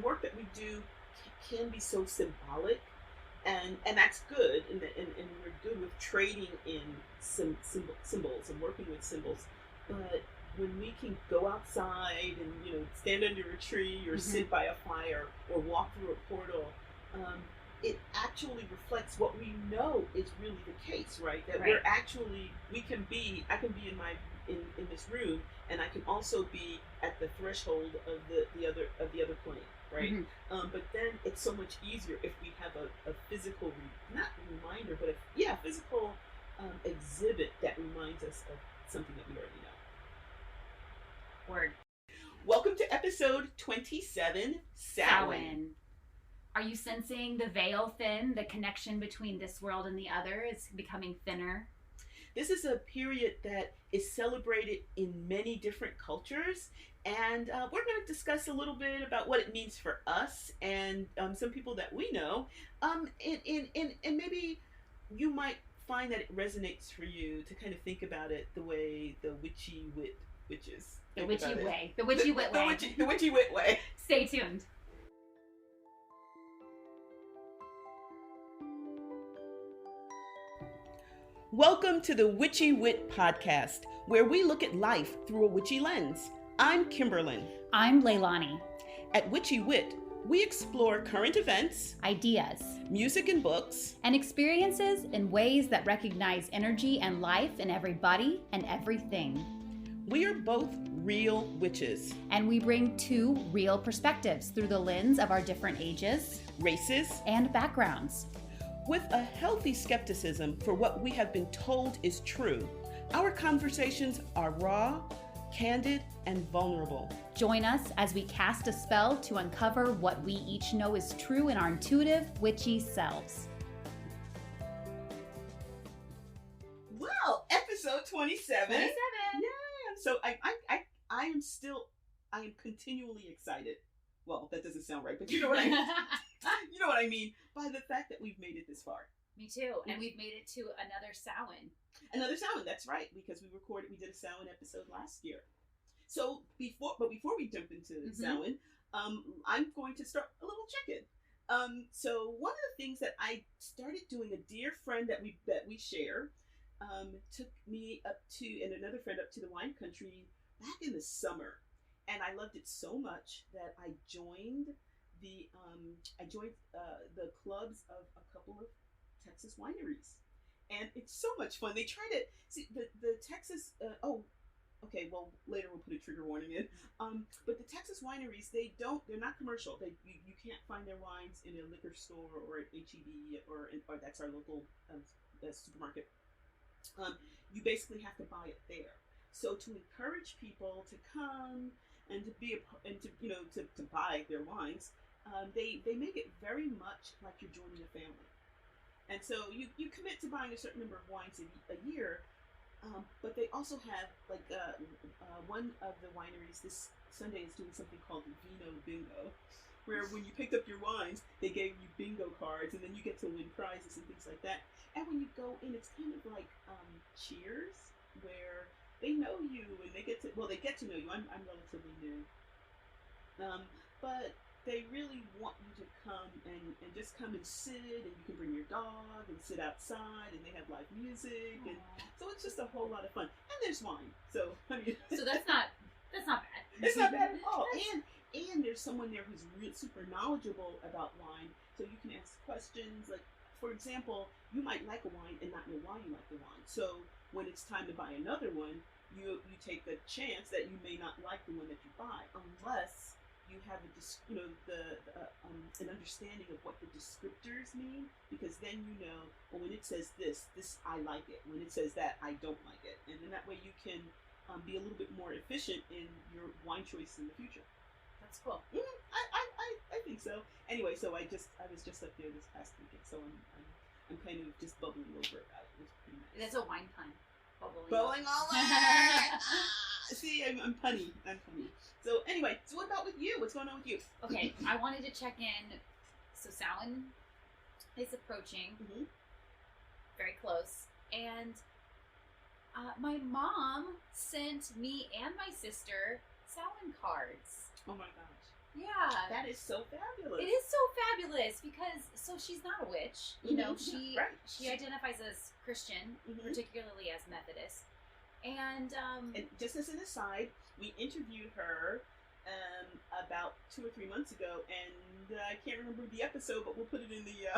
work that we do can be so symbolic, and that's good, and we're good with trading in symbols and working with symbols. But when we can go outside and stand under a tree or sit by a fire or walk through a portal, it actually reflects what we know is really the case, right? That we're actually I can be in this room, and I can also be at the threshold of the other plane, right? But then it's so much easier if we have a physical not reminder, but a physical exhibit that reminds us of something that we already know. Word. Welcome to episode 27, Samhain. Are you sensing the veil thin? The connection between this world and the other is becoming thinner? This is a period that is celebrated in many different cultures, and we're going to discuss a little bit about what it means for us and some people that we know, and maybe you might find that it resonates for you to kind of think about it the way the witchy witches. The witchy way. The witchy wit way. The witchy wit way. Stay tuned. Welcome to the Witchy Wit podcast, where we look at life through a witchy lens. I'm Kimberlyn. I'm Leilani. At Witchy Wit, we explore current events, ideas, music and books, and experiences in ways that recognize energy and life in everybody and everything. We are both real witches. And we bring two real perspectives through the lens of our different ages, races, and backgrounds. With a healthy skepticism for what we have been told is true, our conversations are raw, candid, and vulnerable. Join us as we cast a spell to uncover what we each know is true in our intuitive, witchy selves. Well, episode 27. 27. Yeah. So I am continually excited. Well, that doesn't sound right, but you know what I mean. You know what I mean by the fact that we've made it this far. Me too. And we've made it to another Samhain. Another Samhain, that's right, because we did a Samhain episode last year. So before we jump into Samhain, I'm going to start a little check-in. So one of the things that I started doing, a dear friend that we share, took me up to, and another friend up to the wine country back in the summer. And I loved it so much that I joined the clubs of a couple of Texas wineries, and it's so much fun. They try to see the Texas. Well, later we'll put a trigger warning in. But the Texas wineries, they're not commercial. You can't find their wines in a liquor store or at HEB or that's our local supermarket. You basically have to buy it there. So to encourage people to come and to buy their wines, they make it very much like you're joining a family. And so you commit to buying a certain number of wines a year, but they also have one of the wineries this Sunday is doing something called the Vino Bingo, where when you picked up your wines, they gave you bingo cards, and then you get to win prizes and things like that. And when you go in, it's kind of like Cheers, where they know you and they get to know you. I'm relatively new, but they really want you to come and just come and sit, and you can bring your dog and sit outside, and they have live music. Aww. And so it's just a whole lot of fun, and there's wine. So I mean, so that's not bad. It's not bad at all. And there's someone there who's super knowledgeable about wine, so you can ask questions. Like, for example, you might like a wine and not know why you like the wine. So when it's time to buy another one, you take the chance that you may not like the one that you buy, unless you have an understanding of what the descriptors mean, because then well, when it says this I like it. When it says that, I don't like it. And then that way you can be a little bit more efficient in your wine choice in the future. That's cool. I think so. Anyway, so I was just up there this past weekend, so I'm kind of just bubbling over about it. It was pretty nice. That's a wine pun. Bubbling all over. See, I'm punny. So anyway, so what about with you? What's going on with you? Okay, I wanted to check in. So Samhain is approaching, very close, and my mom sent me and my sister Samhain cards. Oh my gosh. Yeah. That is so fabulous. It is so fabulous because she's not a witch. You know, she identifies as Christian, particularly as Methodist. And just as an aside, we interviewed her about 2 or 3 months ago, and I can't remember the episode, but we'll put it in the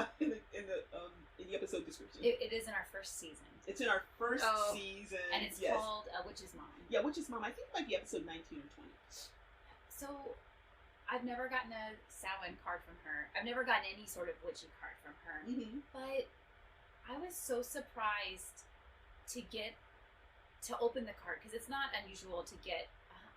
episode description. It is in our first season. It's in our first season, and it's called Witch's Mom. Yeah, Witch's Mom. I think it might be episode 19 or 20. So, I've never gotten a Samhain card from her. I've never gotten any sort of witchy card from her. But I was so surprised to open the card, because it's not unusual to get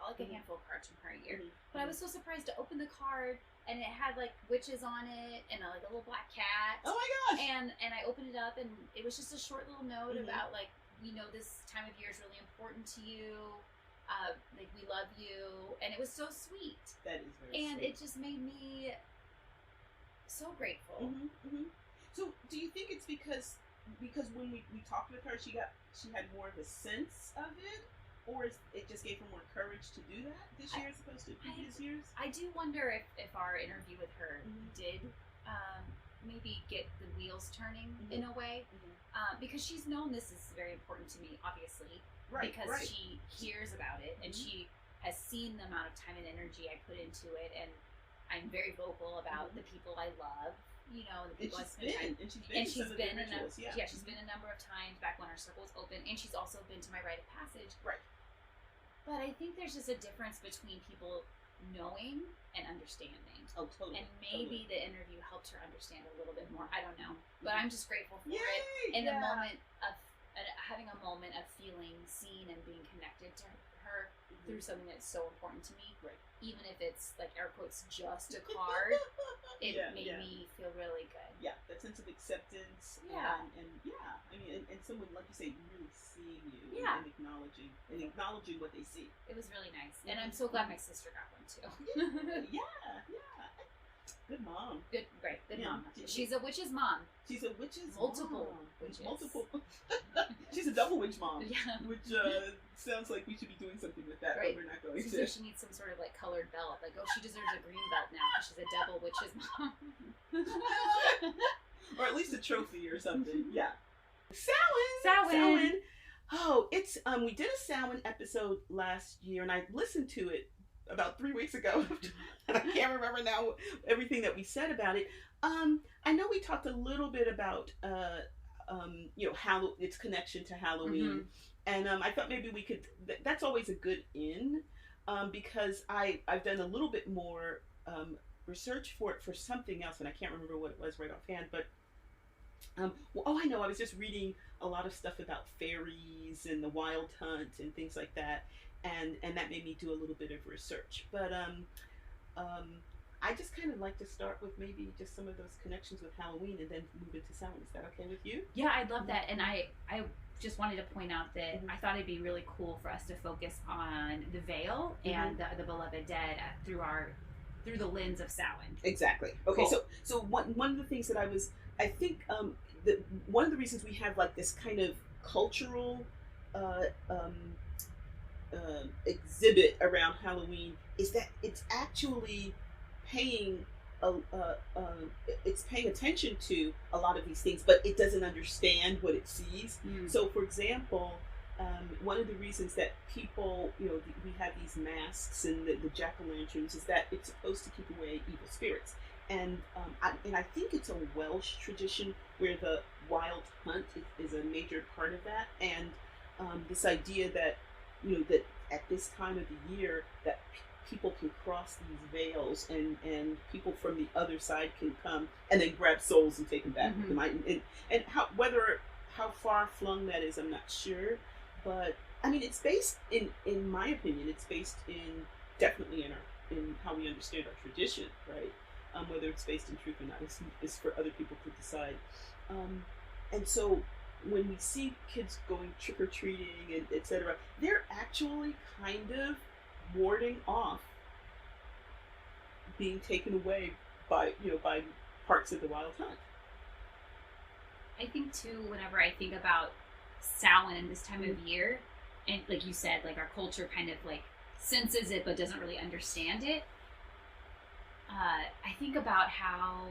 like a handful of cards from her a year. But I was so surprised to open the card, and it had like witches on it, and like a little black cat. Oh my gosh! And I opened it up, and it was just a short little note about like, we know this time of year is really important to you. Like, we love you, and it was so sweet. That is very and sweet. It just made me so grateful. So, do you think it's because when we talked with her, she had more of a sense of it? Or it just gave her more courage to do that this year as opposed to previous years? I do wonder if our interview with her did maybe get the wheels turning in a way. Because she's known this is very important to me, obviously. Because she hears about it, and she has seen the amount of time and energy I put into it, and I'm very vocal about the people I love. You know, the people I spend time. And she's been in she's been a number of times back when our circle was open, and she's also been to my rite of passage. Right. But I think there's just a difference between people knowing and understanding. Oh, totally. And maybe the interview helped her understand a little bit more. I don't know, but I'm just grateful for it. In the moment of having a moment of feeling seen and being connected to her through something that's so important to me. Right. Even if it's like air quotes just a card, it made me feel really good. Yeah, that sense of acceptance. Yeah. And I mean, and someone, like you say, really seeing you and acknowledging what they see. It was really nice. And I'm so glad my sister got one too. Yeah. Good mom. Good mom. She's a witch's mom. She's a witch's Multiple mom. witches. Multiple. She's a double witch mom. Yeah. Which sounds like we should be doing something with that, but we're not going to. So she needs some sort of like colored belt. Like, she deserves a green belt now because she's a double witch's mom. Or at least a trophy or something. Yeah. Samhain. Oh, it's we did a Samhain episode last year, and I listened to it about 3 weeks ago, and I can't remember now everything that we said about it. I know we talked a little bit about its connection to Halloween, and I thought maybe we could. That's always a good because I've done a little bit more research for something else, and I can't remember what it was right offhand, but. I know. I was just reading a lot of stuff about fairies and the wild hunt and things like that, and that made me do a little bit of research. But I just kind of like to start with maybe just some of those connections with Halloween, and then move into Samhain. Is that okay with you? Yeah, I'd love that. And I just wanted to point out that I thought it'd be really cool for us to focus on the veil and the beloved dead through the lens of Samhain. Exactly. Okay. Cool. So one of the things that I think one of the reasons we have like this kind of cultural exhibit around Halloween is that it's actually paying attention to a lot of these things, but it doesn't understand what it sees. So, for example, one of the reasons that people, we have these masks and the jack-o'-lanterns is that it's supposed to keep away evil spirits. And I think it's a Welsh tradition where the wild hunt is a major part of that. And this idea that, that at this time of the year that people can cross these veils and people from the other side can come and then grab souls and take them back. And how far flung that is, I'm not sure. But I mean, it's based in my opinion, it's based definitely in how we understand our tradition, right? Whether it's based in truth or not is for other people to decide. And so when we see kids going trick-or-treating and etc., they're actually kind of warding off being taken away by parts of the wild hunt. I think too, whenever I think about Samhain and this time of year, and like you said, like our culture kind of like senses it but doesn't really understand it. I think about how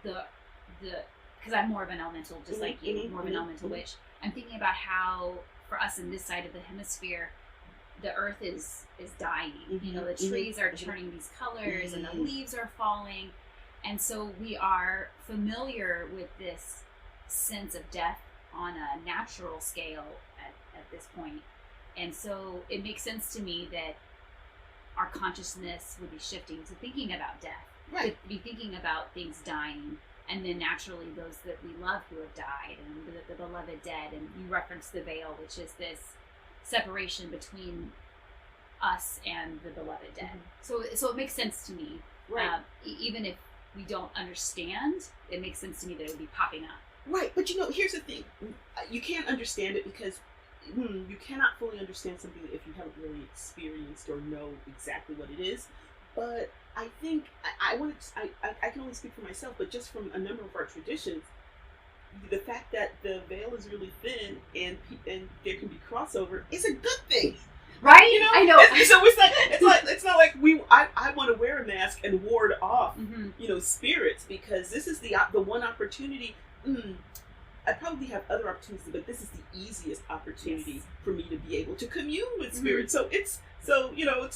the because I'm more of an elemental, just like you, more of an elemental witch. I'm thinking about how for us in this side of the hemisphere, the earth is dying. You know, the trees are turning these colors, and the leaves are falling, and so we are familiar with this sense of death on a natural scale at this point. And so it makes sense to me that our consciousness would be shifting to thinking about death, to be thinking about things dying, and then naturally those that we love who have died, and the beloved dead. And you referenced the veil, which is this separation between us and the beloved dead. So it makes sense to me. Even if we don't understand, it makes sense to me that it would be popping up. Right, but here's the thing. You can't understand it because you cannot fully understand something if you haven't really experienced or know exactly what it is. But I think I can only speak for myself, but just from a number of our traditions, the fact that the veil is really thin and there can be crossover is a good thing. Right? I know. So it's not like I want to wear a mask and ward off spirits, because this is the one opportunity. I probably have other opportunities, but this is the easiest opportunity for me to be able to commune with spirits. So it's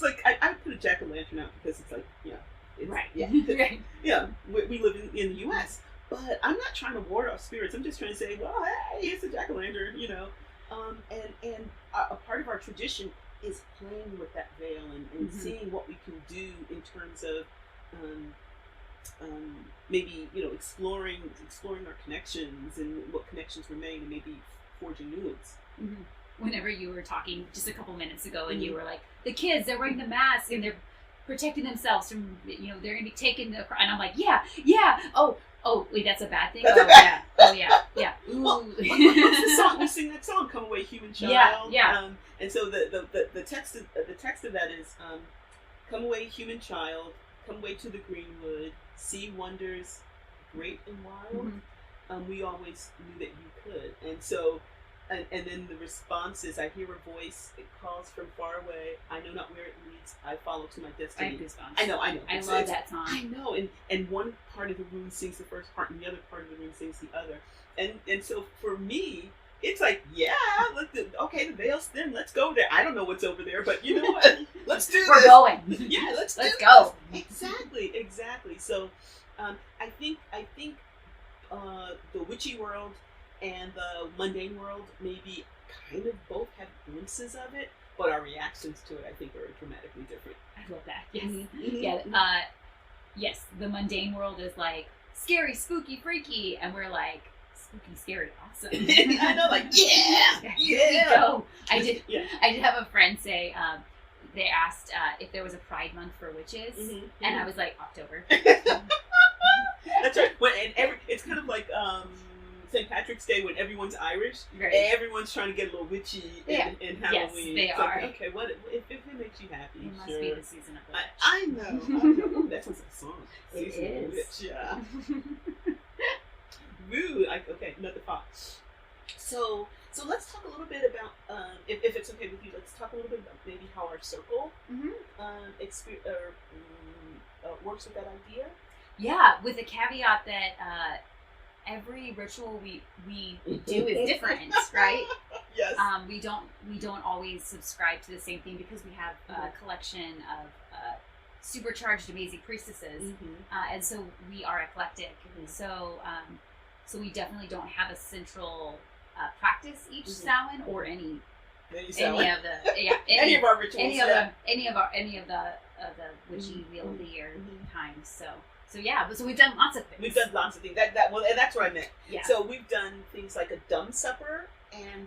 like I put a jack-o'-lantern out because it's like, we live in the U.S., but I'm not trying to ward off spirits. I'm just trying to say, well, hey, it's a jack-o'-lantern, and a part of our tradition is playing with that veil and seeing what we can do in terms of maybe exploring our connections and what connections remain, and maybe forging new ones. Whenever you were talking just a couple minutes ago, and you were like, the kids, they're wearing the mask and they're protecting themselves from, they're going to be taken, and I'm like, yeah. Oh, wait, that's a bad thing? Oh, yeah. Ooh. Well, what's the song? We sing that song, "Come Away, Human Child." Yeah. And so the text of that is, "Come away, human child. Come away to the greenwood. See wonders, great and wild. We always knew that you could." And so, and then the response is, "I hear a voice. It calls from far away. I know not where it leads. I follow to my destiny." I have goosebumps. I know. I love that song. I know. And one part of the room sings the first part, and the other part of the room sings the other. And so for me, it's like, the veil's thin. Let's go there. I don't know what's over there, but you know what? Let's do this. We're going. Yeah, let's go. Exactly. So, I think the witchy world and the mundane world maybe kind of both have glimpses of it, but our reactions to it, I think, are dramatically different. I love that. Yes. Yes. The mundane world is like scary, spooky, freaky, and we're like spooky, scary, awesome. I know, like yeah. Go. I did have a friend say. They asked if there was a Pride Month for witches, and I was like, October. That's right. It's kind of like St. Patrick's Day when everyone's Irish. Right. Everyone's trying to get a little witchy in Halloween. Yes, they are. Like, okay, what if it makes you happy? It must be the season of the witch. I know. Ooh, that sounds like a song. It Season is. of the Witch, yeah. Woo! Okay, another thought. So let's talk a little bit about, if it's okay with you, let's talk a little bit about maybe how our circle works with that idea. Yeah, with the caveat that every ritual we do is different, right? Yes. We don't always subscribe to the same thing because we have a collection of supercharged amazing priestesses, and so we are eclectic. So we definitely don't have a central practice each Samhain or any of our rituals, any of the witchy wheel of the year times. So we've done lots of things. We've done lots of things. And that's what I meant. Yeah. So we've done things like a dumb supper, and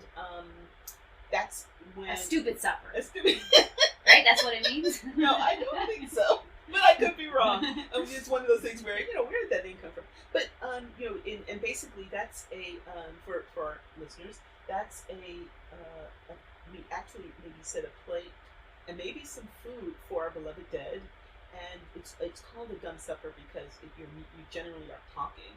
that's when a stupid supper. Right? That's what it means. No, I don't think so. But I could be wrong. It's one of those things where, where did that name come from? But, and basically that's for our listeners, that's we actually maybe set a plate and maybe some food for our beloved dead. And it's called a dumb supper because you generally are talking.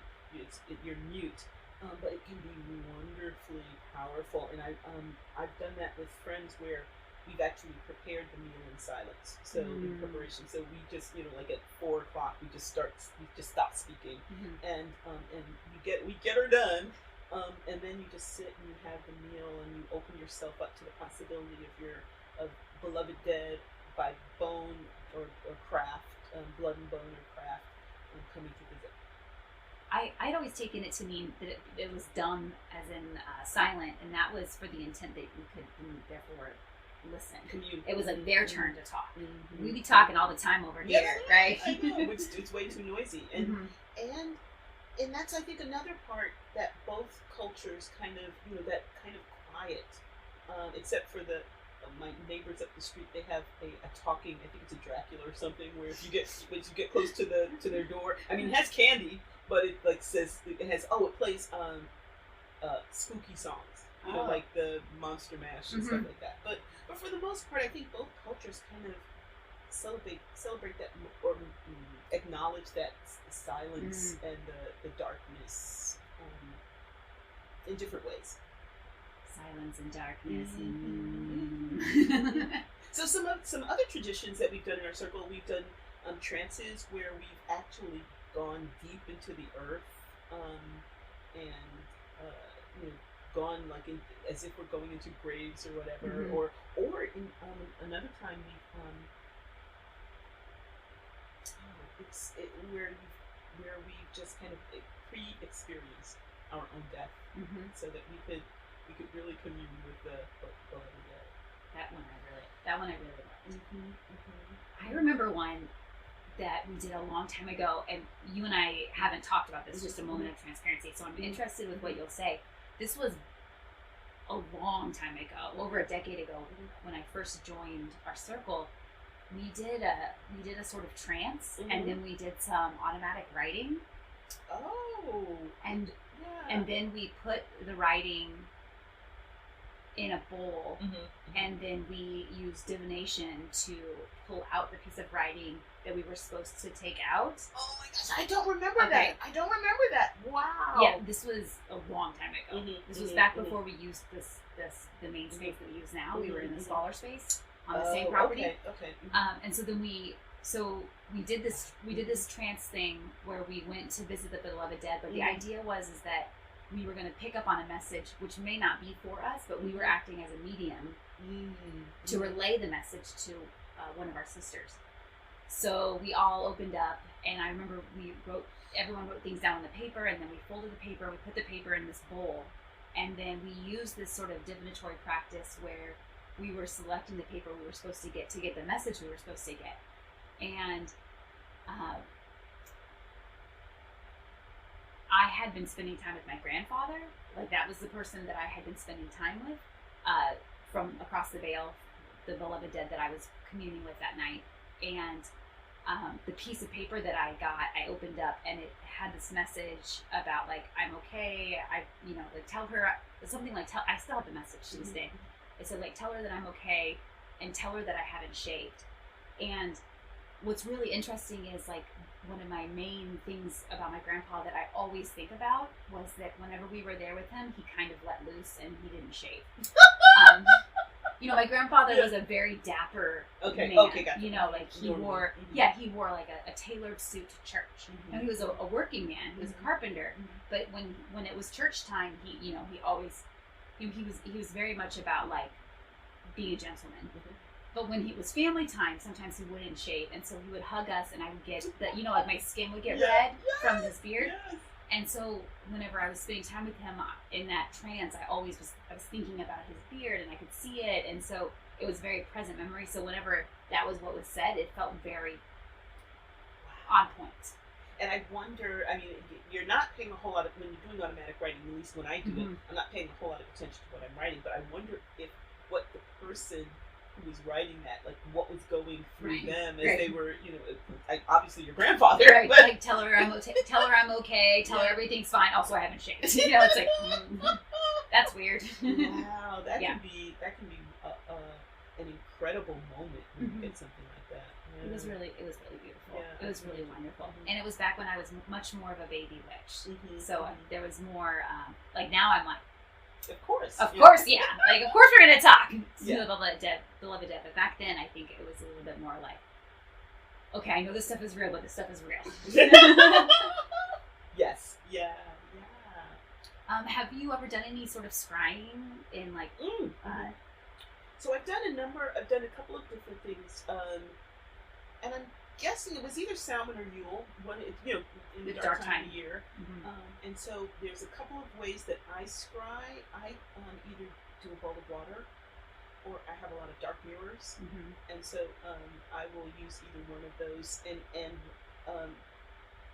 You're mute. But it can be wonderfully powerful. And I've done that with friends where we've actually prepared the meal in silence. So in preparation, so we just, like at 4:00, we just stop speaking, and we get her done, and then you just sit and you have the meal and you open yourself up to the possibility of beloved dead by bone or craft, blood and bone or craft, coming to visit. I'd always taken it to mean that it was done as in silent, and that was for the intent that we could therefore listen. Commune. It was like their turn to talk. Mm-hmm. We'd be talking all the time over here, right? I know, it's way too noisy, and that's, I think, another part that both cultures kind of quiet, except for my neighbors up the street. They have a talking, I think it's a Dracula or something, where once you get close to their door, I mean, it has candy, but it says it plays spooky songs, like the Monster Mash and stuff like that. But for the most part, I think both cultures kind of celebrate that, or acknowledge that silence and the darkness in different ways. Silence and darkness. So some other traditions that we've done in our circle, we've done trances where we've actually gone deep into the earth, and gone as if we're going into graves or whatever, or in another time where we've just kind of pre-experienced our own death, so that we could really commune with the living dead. That one I really liked. I remember one that we did a long time ago, and you and I haven't talked about this, just a moment of transparency, so I'm interested with what you'll say. This was a long time ago, over a decade ago, when I first joined our circle. We did a sort of trance, and then we did some automatic writing. Oh. And then we put the writing in a bowl, and then we used divination to pull out the piece of writing that we were supposed to take out. Oh my gosh, I don't remember that. I don't remember that. Wow. Yeah, this was a long time ago. This was back before we used the main space that we use now. We were in the smaller space on the same property. Okay. And so then we did this trance thing where we went to visit the beloved dead, but the idea was that we were going to pick up on a message which may not be for us, but we were acting as a medium to relay the message to one of our sisters. So we all opened up, and I remember everyone wrote things down on the paper, and then we folded the paper, we put the paper in this bowl, and then we used this sort of divinatory practice where we were selecting the paper we were supposed to get the message we were supposed to get. And I had been spending time with my grandfather. Like, that was the person that I had been spending time with from across the veil, the beloved dead that I was communing with that night. And the piece of paper that I got, I opened up, and it had this message about, like, I'm okay. Tell her something like, I still have the message to this day. It said, like, tell her that I'm okay, and tell her that I haven't shaved. And what's really interesting is, like, one of my main things about my grandpa that I always think about was that whenever we were there with him, he kind of let loose and he didn't shave. My grandfather was a very dapper man. Okay, gotcha. He wore like a tailored suit to church. And he was a working man. He was a carpenter. But when it was church time, he was very much about, like, being a gentleman. But when it was family time, sometimes he wouldn't shave, and so he would hug us, and I would get like my skin would get red from his beard. Yes. And so whenever I was spending time with him in that trance, I was thinking about his beard, and I could see it, and so it was very present memory. So whenever that was what was said, it felt very on point. And I wonder, I mean, you're not paying a whole lot of, when you're doing automatic writing, at least when I do it, I'm not paying a whole lot of attention to what I'm writing, but I wonder what the person who was writing that, like, what was going through them as they were, obviously your grandfather. Right, but, like, tell her I'm okay, tell her everything's fine, also I haven't shaved. It's like, that's weird. Wow, that can be an incredible moment when you get something like that. Yeah. It was really beautiful. Yeah, it was really wonderful. And it was back when I was much more of a baby witch. So there was more, like, now I'm like, Of course. Of course, yeah. Like, of course we're going to talk. Yeah. The beloved dead. But back then, I think it was a little bit more like, okay, I know this stuff is real, but this stuff is real. Yes. Yeah. Have you ever done any sort of scrying in, like... So I've done a couple of different things. And I'm guessing it was either Samhain or Yule, in the dark time of the year. And so there's a couple of ways that I scry. I either do a bowl of water, or I have a lot of dark mirrors. And so I will use either one of those. And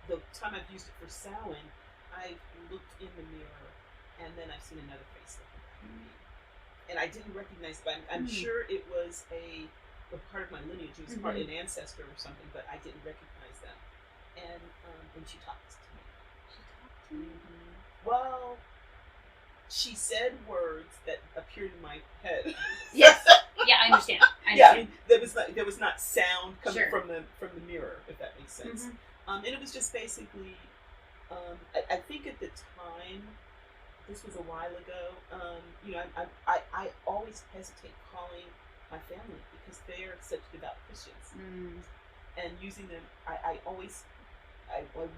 the time I've used it for Samhain, I've looked in the mirror, and then I've seen another face looking back at me. And I didn't recognize it, but I'm sure it was a part of my lineage. It was part of an ancestor or something, but I didn't recognize them. And she talked to me. She talked to me? Well, she said words that appeared in my head. Yes. Yeah, I understand. Yeah, I mean, there was not sound coming from the mirror, if that makes sense. And it was just basically, I think at the time, this was a while ago. I always hesitate calling my family because they are such devout Christians, and using them, I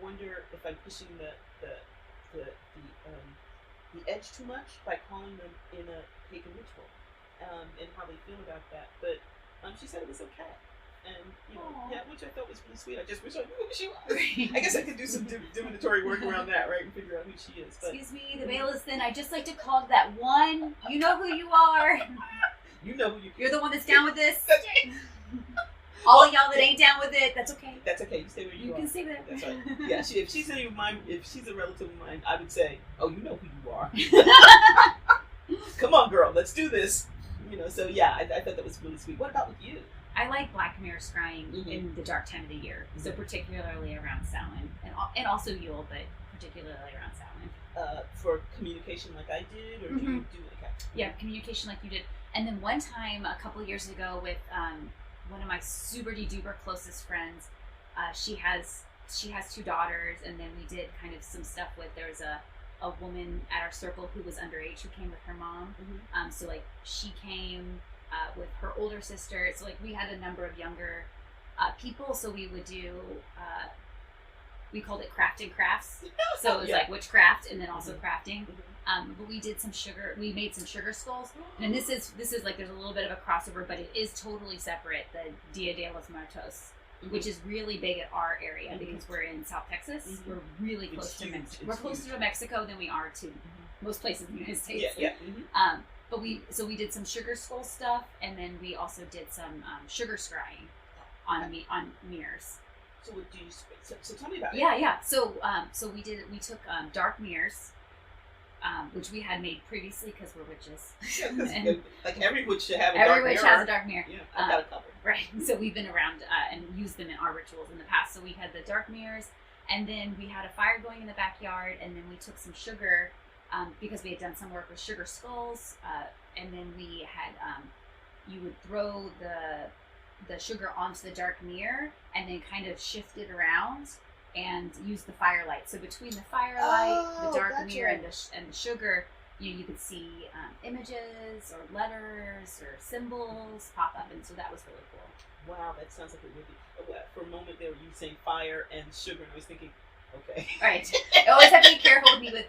wonder if I'm pushing the edge too much by calling them in a pagan ritual, and how they feel about that. But she said it was okay. And, which I thought was really sweet. I just wish I knew who she was. I guess I could do some divinatory work around that, right? And figure out who she is. But, excuse me, the veil is thin. I just like to call that one. You know who you are. You know who You're the one that's down with this. That's right. All of y'all that ain't down with it, that's okay. That's okay. You stay where you are. You can stay there. That's right. Yeah, if she's a relative of mine, I would say, oh, you know who you are. Come on, girl. Let's do this. So yeah, I thought that was really sweet. What about with you? I like Black Mirror scrying in the dark time of the year, so particularly around Samhain, and also Yule, but particularly around Samhain. For communication like I did, or do you do okay? Yeah, communication like you did. And then one time, a couple years ago, with one of my super duper closest friends, she has 2 daughters, and then we did kind of some stuff with, there was a woman at our circle who was underage who came with her mom. So like she came with her older sister. So like we had a number of younger people. So we would do, we called it craft and crafts. So it was like witchcraft and then also crafting. But we did we made some sugar skulls. And this is like, there's a little bit of a crossover, but it is totally separate. The Dia de los Muertos, which is really big at our area because we're in South Texas. We're really close to Mexico. We're closer to Mexico than we are to most places in the United States. But we did some sugar skull stuff, and then we also did some sugar scrying on mirrors. So what do you? So tell me about it. Yeah. So we took dark mirrors, which we had made previously because we're witches. And like every witch should have a dark mirror. Every witch has a dark mirror. Yeah, I've got a couple. Right. So we've been around and used them in our rituals in the past. So we had the dark mirrors, and then we had a fire going in the backyard, and then we took some sugar. Because we had done some work with sugar skulls, and then we had, you would throw the sugar onto the dark mirror and then kind of shift it around and use the firelight. So between the firelight, the dark mirror, and the sugar, you could see images or letters or symbols pop up, and so that was really cool. Wow, that sounds like it would be. For a moment there, you were saying fire and sugar, and I was thinking, okay. Right. I always have to be careful with me with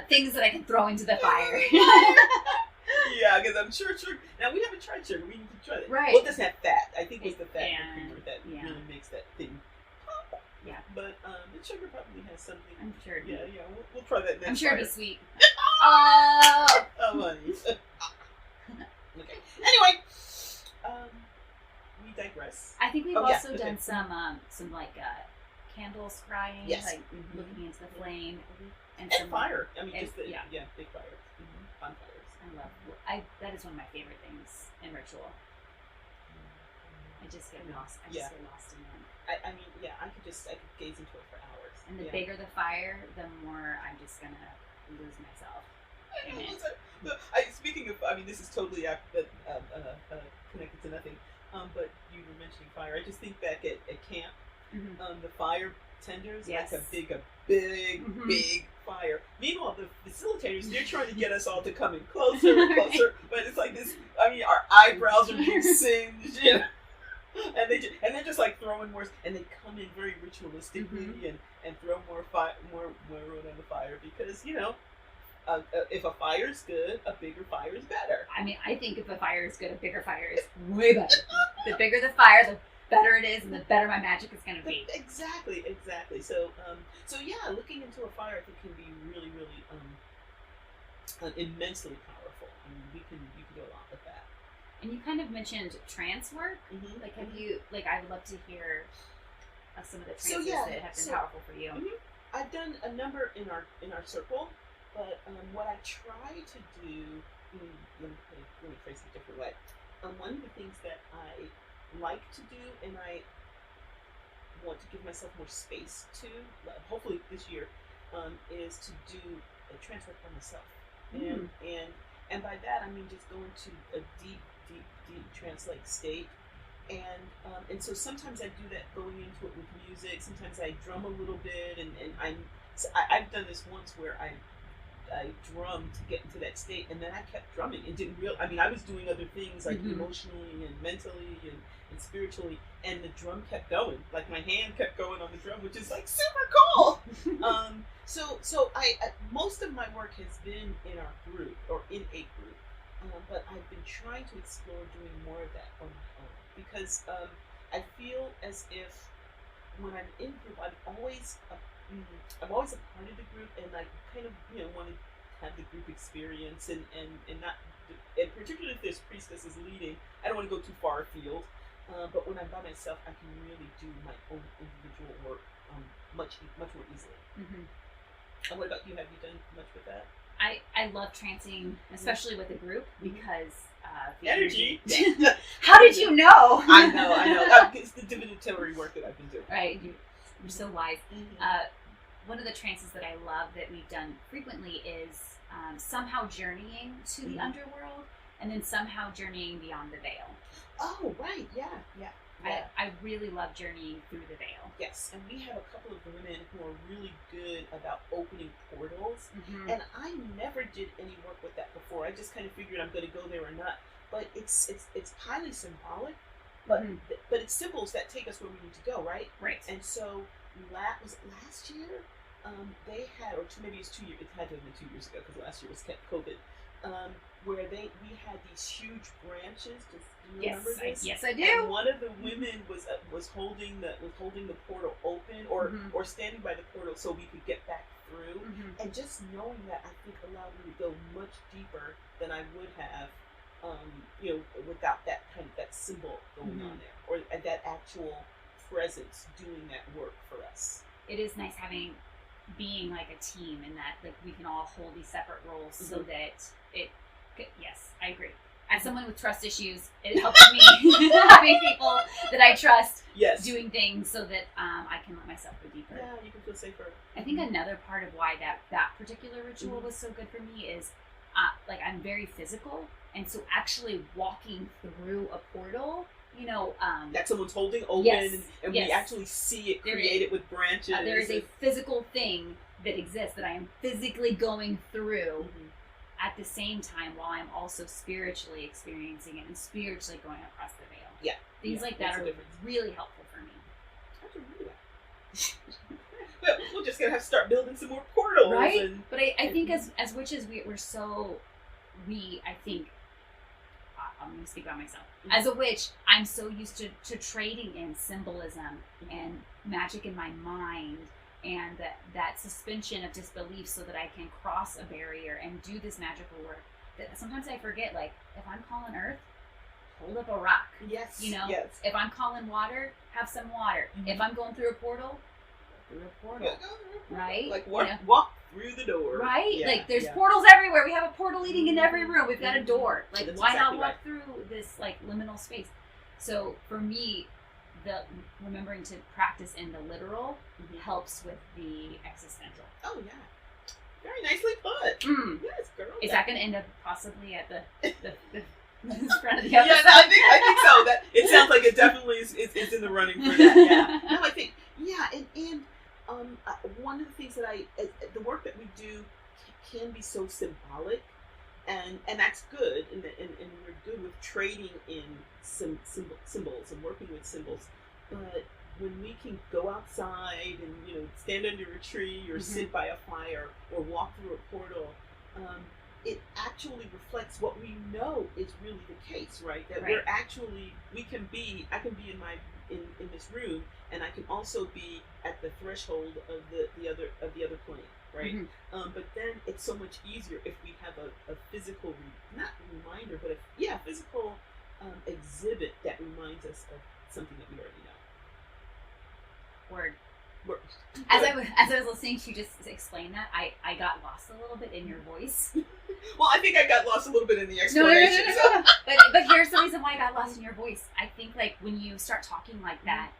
things that I can throw into the fire. Yeah, because I'm sure sugar. Now, we haven't tried sugar. We need to try that. Right. Well, it doesn't have fat. I think it's the fat in the creamer that really makes that thing pop. Yeah. But the sugar probably has something. I'm sure. Yeah. We'll try that next. I'm sure fire. it'll be sweet. Oh, honey. Okay. Anyway, we digress. I think we've also done some like candle scrying, like looking into the flame. And some fire. I mean, just big fires. Bonfires. That is one of my favorite things in ritual. I just get lost. I just get lost in them. I mean, I could gaze into it for hours. And the bigger the fire, the more I'm just gonna lose myself. Speaking of, I mean, this is totally connected to nothing. But you were mentioning fire. I just think back at camp. The fire tenders. Yes. Like a big fire. Meanwhile, the facilitators, they're trying to get us all to come in closer and closer, but it's like this, I mean, our eyebrows are being singed, you know? And they're just like throwing more, and they come in very ritualistically and throw more wood on the fire because, you know, if a fire's good, a bigger fire is better. I mean, I think if a fire is good, a bigger fire is way better. The bigger the fire, the better it is, and the better my magic is going to be. Exactly. So yeah, looking into a fire, I think, can be really, really immensely powerful. I mean, you can do a lot with that. And you kind of mentioned trance work. Like, have you? Like, I would love to hear some of the trances that have been powerful for you. I've done a number in our circle, but what I try to do, let me phrase it a different way. One of the things that I like to do, and I want to give myself more space to, hopefully this year, is to do a trance work by myself. And by that I mean just go into a deep trance-like state. And so sometimes I do that going into it with music. Sometimes I drum a little bit, and I've done this once where I drummed to get into that state, and then I kept drumming and I was doing other things like emotionally and mentally and spiritually, and the drum kept going. Like my hand kept going on the drum, which is like super cool. So I most of my work has been in our group or in a group, but I've been trying to explore doing more of that on my own because I feel as if when I'm in group, I'm always a part of the group, and I kind of want to have the group experience and not, and particularly if there's priestesses leading, I don't want to go too far afield. But when I'm by myself, I can really do my own individual work much more easily. And what about you? Have you done much with that? I love trancing, especially with a group, because the energy. How did you know? I know. It's the divinatory work that I've been doing. Right, you're so wise. One of the trances that I love that we've done frequently is somehow journeying to the underworld, and then somehow journeying beyond the veil. Oh, right, yeah. I really love journeying through the veil. Yes, and we have a couple of women who are really good about opening portals, and I never did any work with that before. I just kind of figured I'm going to go there or not, but it's highly symbolic, but it's symbols that take us where we need to go, right? Right. And so was it last year? They had, or maybe it's 2 years. It had to have been 2 years ago because last year was COVID. Where we had these huge branches. Do you remember this? Yes, I do. And one of the women was holding the portal open, or standing by the portal so we could get back through. And just knowing that, I think, allowed me to go much deeper than I would have, without that symbol going on there, or that actual presence doing that work for us. It is nice being like a team, in that like we can all hold these separate roles so that yes, I agree. As someone with trust issues, it helps me having people that I trust doing things so that I can let myself go deeper. Yeah, you can feel safer. I think another part of why that particular ritual was so good for me is like I'm very physical, and so actually walking through a portal, that someone's holding open, and we actually see it created with branches. There is a physical thing that exists that I am physically going through at the same time, while I'm also spiritually experiencing it and spiritually going across the veil. Yeah. Things like that are really helpful for me. How'd you do that? Well, we're just going to have to start building some more portals. Right? But I think as witches, I'm going to speak about myself. As a witch, I'm so used to trading in symbolism and magic in my mind, and that suspension of disbelief so that I can cross a barrier and do this magical work. That sometimes I forget, like, if I'm calling earth, hold up a rock. Yes. Yes. If I'm calling water, have some water. If I'm going through a portal, go through a portal. Right? Like walk through the door. Right? Yeah, like there's portals everywhere. We have a portal leading in every room. We've got a door. Like, why not walk through this like liminal space? So for me, the remembering to practice in the literal helps with the existential. Oh yeah, very nicely put. Yes, girl. Is that going to end up possibly at the front of the episode? Yeah, no, I think so. That it sounds like it definitely is in the running for that. Yeah. No, I think and one of the things that the work that we do can be so symbolic, and that's good, and we're good with trading in symbols and working with symbols. But when we can go outside and stand under a tree or sit by a fire or walk through a portal, it actually reflects what we know is really the case, right? That we're actually I can be in this room, and I can also be at the threshold of the other plane, right? But then it's so much easier if we have a physical not reminder, but physical exhibit that reminds us of something that we already know. Word. As I was listening to you just explain that, I got lost a little bit in your voice. Well, I think I got lost a little bit in the explanation. No. But here's the reason why I got lost in your voice. I think like when you start talking like that,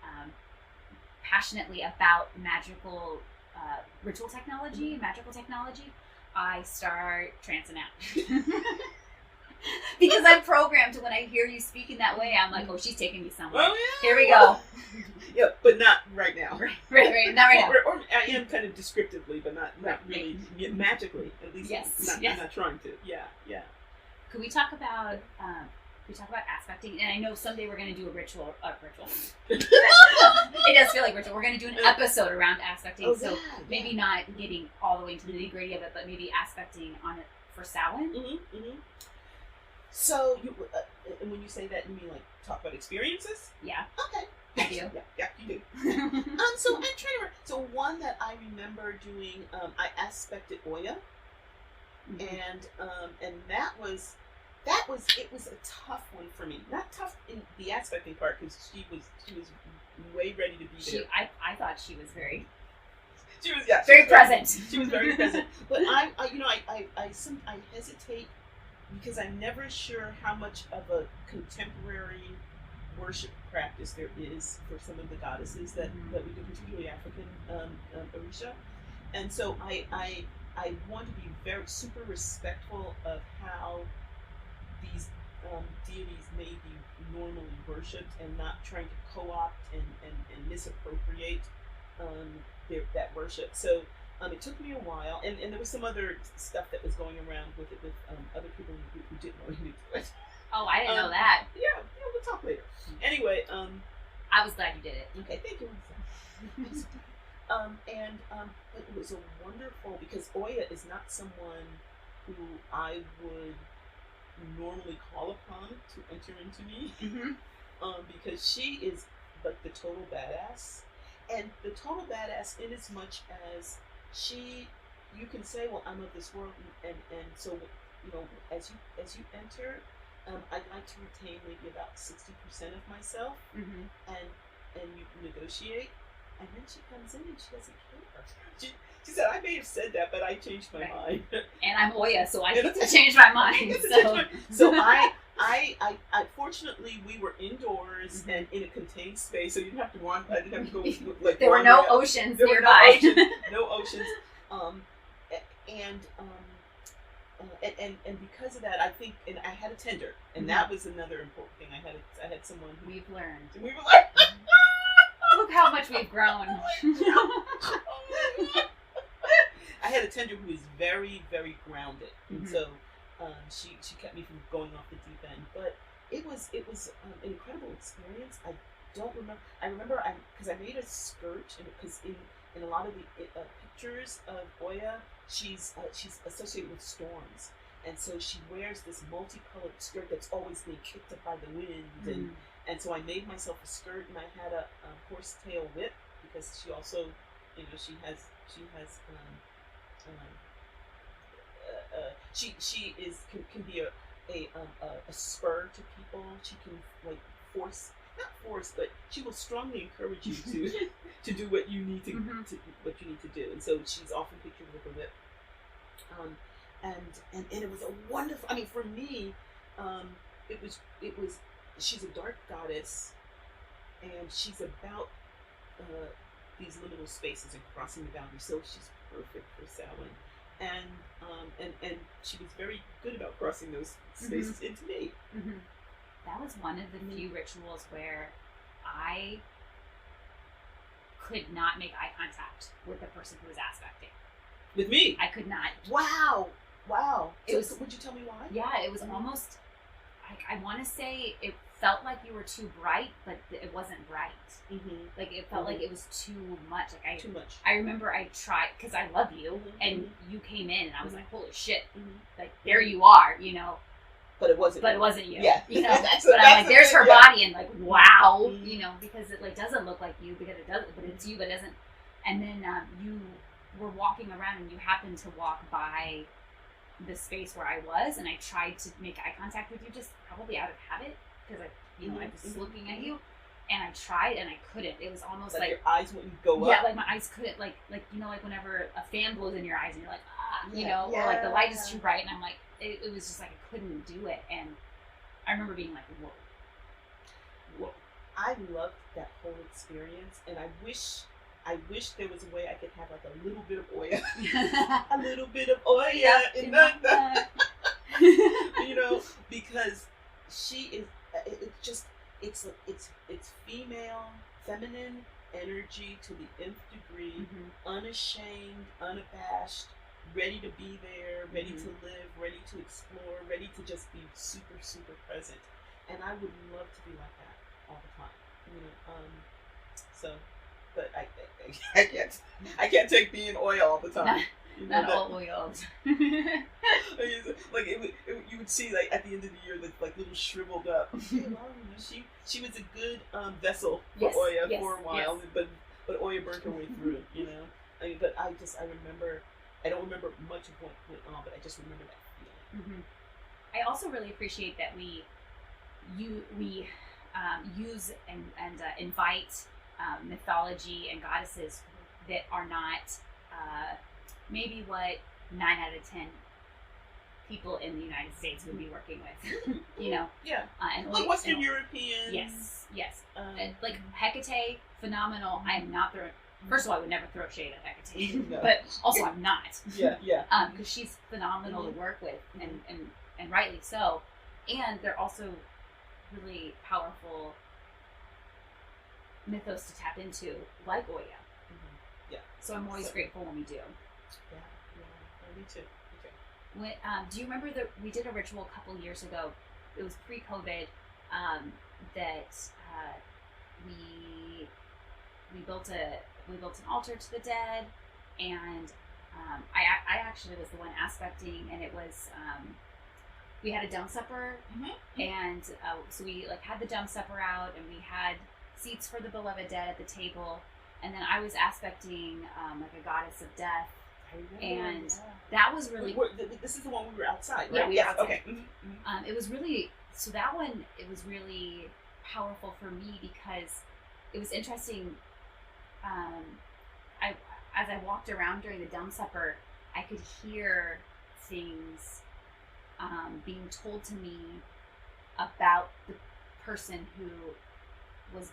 passionately about magical ritual technology, magical technology, I start trancing out. Because I'm programmed to when I hear you speaking that way, I'm like, oh, she's taking me somewhere. Oh, yeah. Here we go. Yeah, but not right now. Right, not right now. Or I am kind of descriptively, but not really magically. At least, I'm not trying to. Yeah. Could we talk about aspecting? And I know someday we're going to do a ritual. It does feel like ritual. We're going to do an episode around aspecting. Maybe not getting all the way into the nitty gritty of it, but maybe aspecting on it for Samhain. So, and when you say that, you mean like talk about experiences? Yeah. Okay. I do. Yeah, you do. So I'm trying to remember. So one that I remember doing, I aspected Oya, and that was it was a tough one for me. Not tough in the aspecting part because she was way ready to be there. I thought she was very. She was very present. She was very present. But I hesitate because I'm never sure how much of a contemporary worship practice there is for some of the goddesses that we do, particularly African Orisha. And so I want to be very super respectful of how these deities may be normally worshipped, and not trying to co-opt and misappropriate that worship. So it took me a while, and there was some other stuff that was going around with it with other people who didn't know anything to it. Oh, I didn't know that. Yeah, we'll talk later. Anyway, I was glad you did it. Okay, thank you. But it was a wonderful, because Oya is not someone who I would normally call upon to enter into me, because she is like the total badass, and the total badass in as much as you can say, well, I'm of this world, and so as you enter. I'd like to retain maybe about 60% of myself, and you negotiate, and then she comes in and she doesn't care. She said, I may have said that, but I changed my mind. And I'm Oya, so I get to change my mind. So I fortunately we were indoors and in a contained space, so you didn't have to run. I didn't have to go like. There were no oceans nearby. No oceans. And because of that, I think, and I had a tender, and that was another important thing. I had someone who we've learned. Look how much we've grown. I had a tender who was very, very grounded, and so she kept me from going off the deep end. But it was an incredible experience. I don't remember. I remember because I made a skirt, because in a lot of the pictures of Oya, she's associated with storms, and so she wears this multicolored skirt that's always being kicked up by the wind, and so I made myself a skirt, and I had a horsetail whip, because she also, she can be a spur to people. She can like not force, but she will strongly encourage you to do what you need to do. And so she's often pictured with a whip. And it was a wonderful. I mean, for me, it was. She's a dark goddess, and she's about these liminal spaces and crossing the boundaries. So she's perfect for Samhain. And she was very good about crossing those spaces into me. That was one of the few rituals where I could not make eye contact with the person who was aspecting. With me? I could not. Wow. Would you tell me why? Yeah, it was almost, like, I want to say it felt like you were too bright, but it wasn't bright. Like, it felt like it was too much. Like, too much. I remember I tried, because I love you, and you came in, and I was like, holy shit. Like, there you are, you know. But it wasn't. You. Yeah. You know. But I'm like, there's her body, and like, wow, you know, because it like doesn't look like you, because it doesn't, but it's you, but it doesn't. And then you were walking around, and you happened to walk by the space where I was, and I tried to make eye contact with you, just probably out of habit, because I was looking at you, and I tried, and I couldn't. It was almost like your eyes wouldn't go up. Yeah, like my eyes couldn't, like you know, like whenever a fan blows in your eyes, and you're like, you know, or like the light is too bright, and I'm like, it was just like I couldn't do it, and I remember being like, whoa. I loved that whole experience, and I wish there was a way I could have like a little bit of Oya, a little bit of Oya in that, you know, because she is. It's female, feminine energy to the nth degree, unashamed, unabashed, ready to be there, ready to live, ready to explore, ready to just be super, super present. And I would love to be like that all the time. You know, so. But I can't take being oil all the time. You know, not all oiled. Like you would see like at the end of the year that like little shriveled up. Okay, well, you know, she was a good vessel for Oya for a while, but Oya burnt her way through it. You know, I mean, but I remember. I don't remember much of what went on, but I just remember that feeling. I also really appreciate that we use and invite mythology and goddesses that are not maybe what 9 out of 10 people in the United States would be working with. You know? Yeah. And like Western Europeans. Yes. Like Hecate, phenomenal. I am not throwing. First of all, I would never throw shade at Hecate, but also I'm not. Yeah. Because she's phenomenal to work with, and rightly so. And they're also really powerful mythos to tap into, like Oya. Yeah. So I'm always grateful when we do. Yeah. Me too. When, do you remember that we did a ritual a couple years ago? It was pre-COVID. That we built an altar to the dead, and I actually was the one aspecting, and it was we had a dumb supper, and so we like had the dumb supper out, and we had seats for the beloved dead at the table, and then I was aspecting like a goddess of death, and that was really. This is the one we were outside, right? Yeah, we were outside. Okay. It was really that one. It was really powerful for me because it was interesting. As I walked around during the dumb supper, I could hear things being told to me about the person who was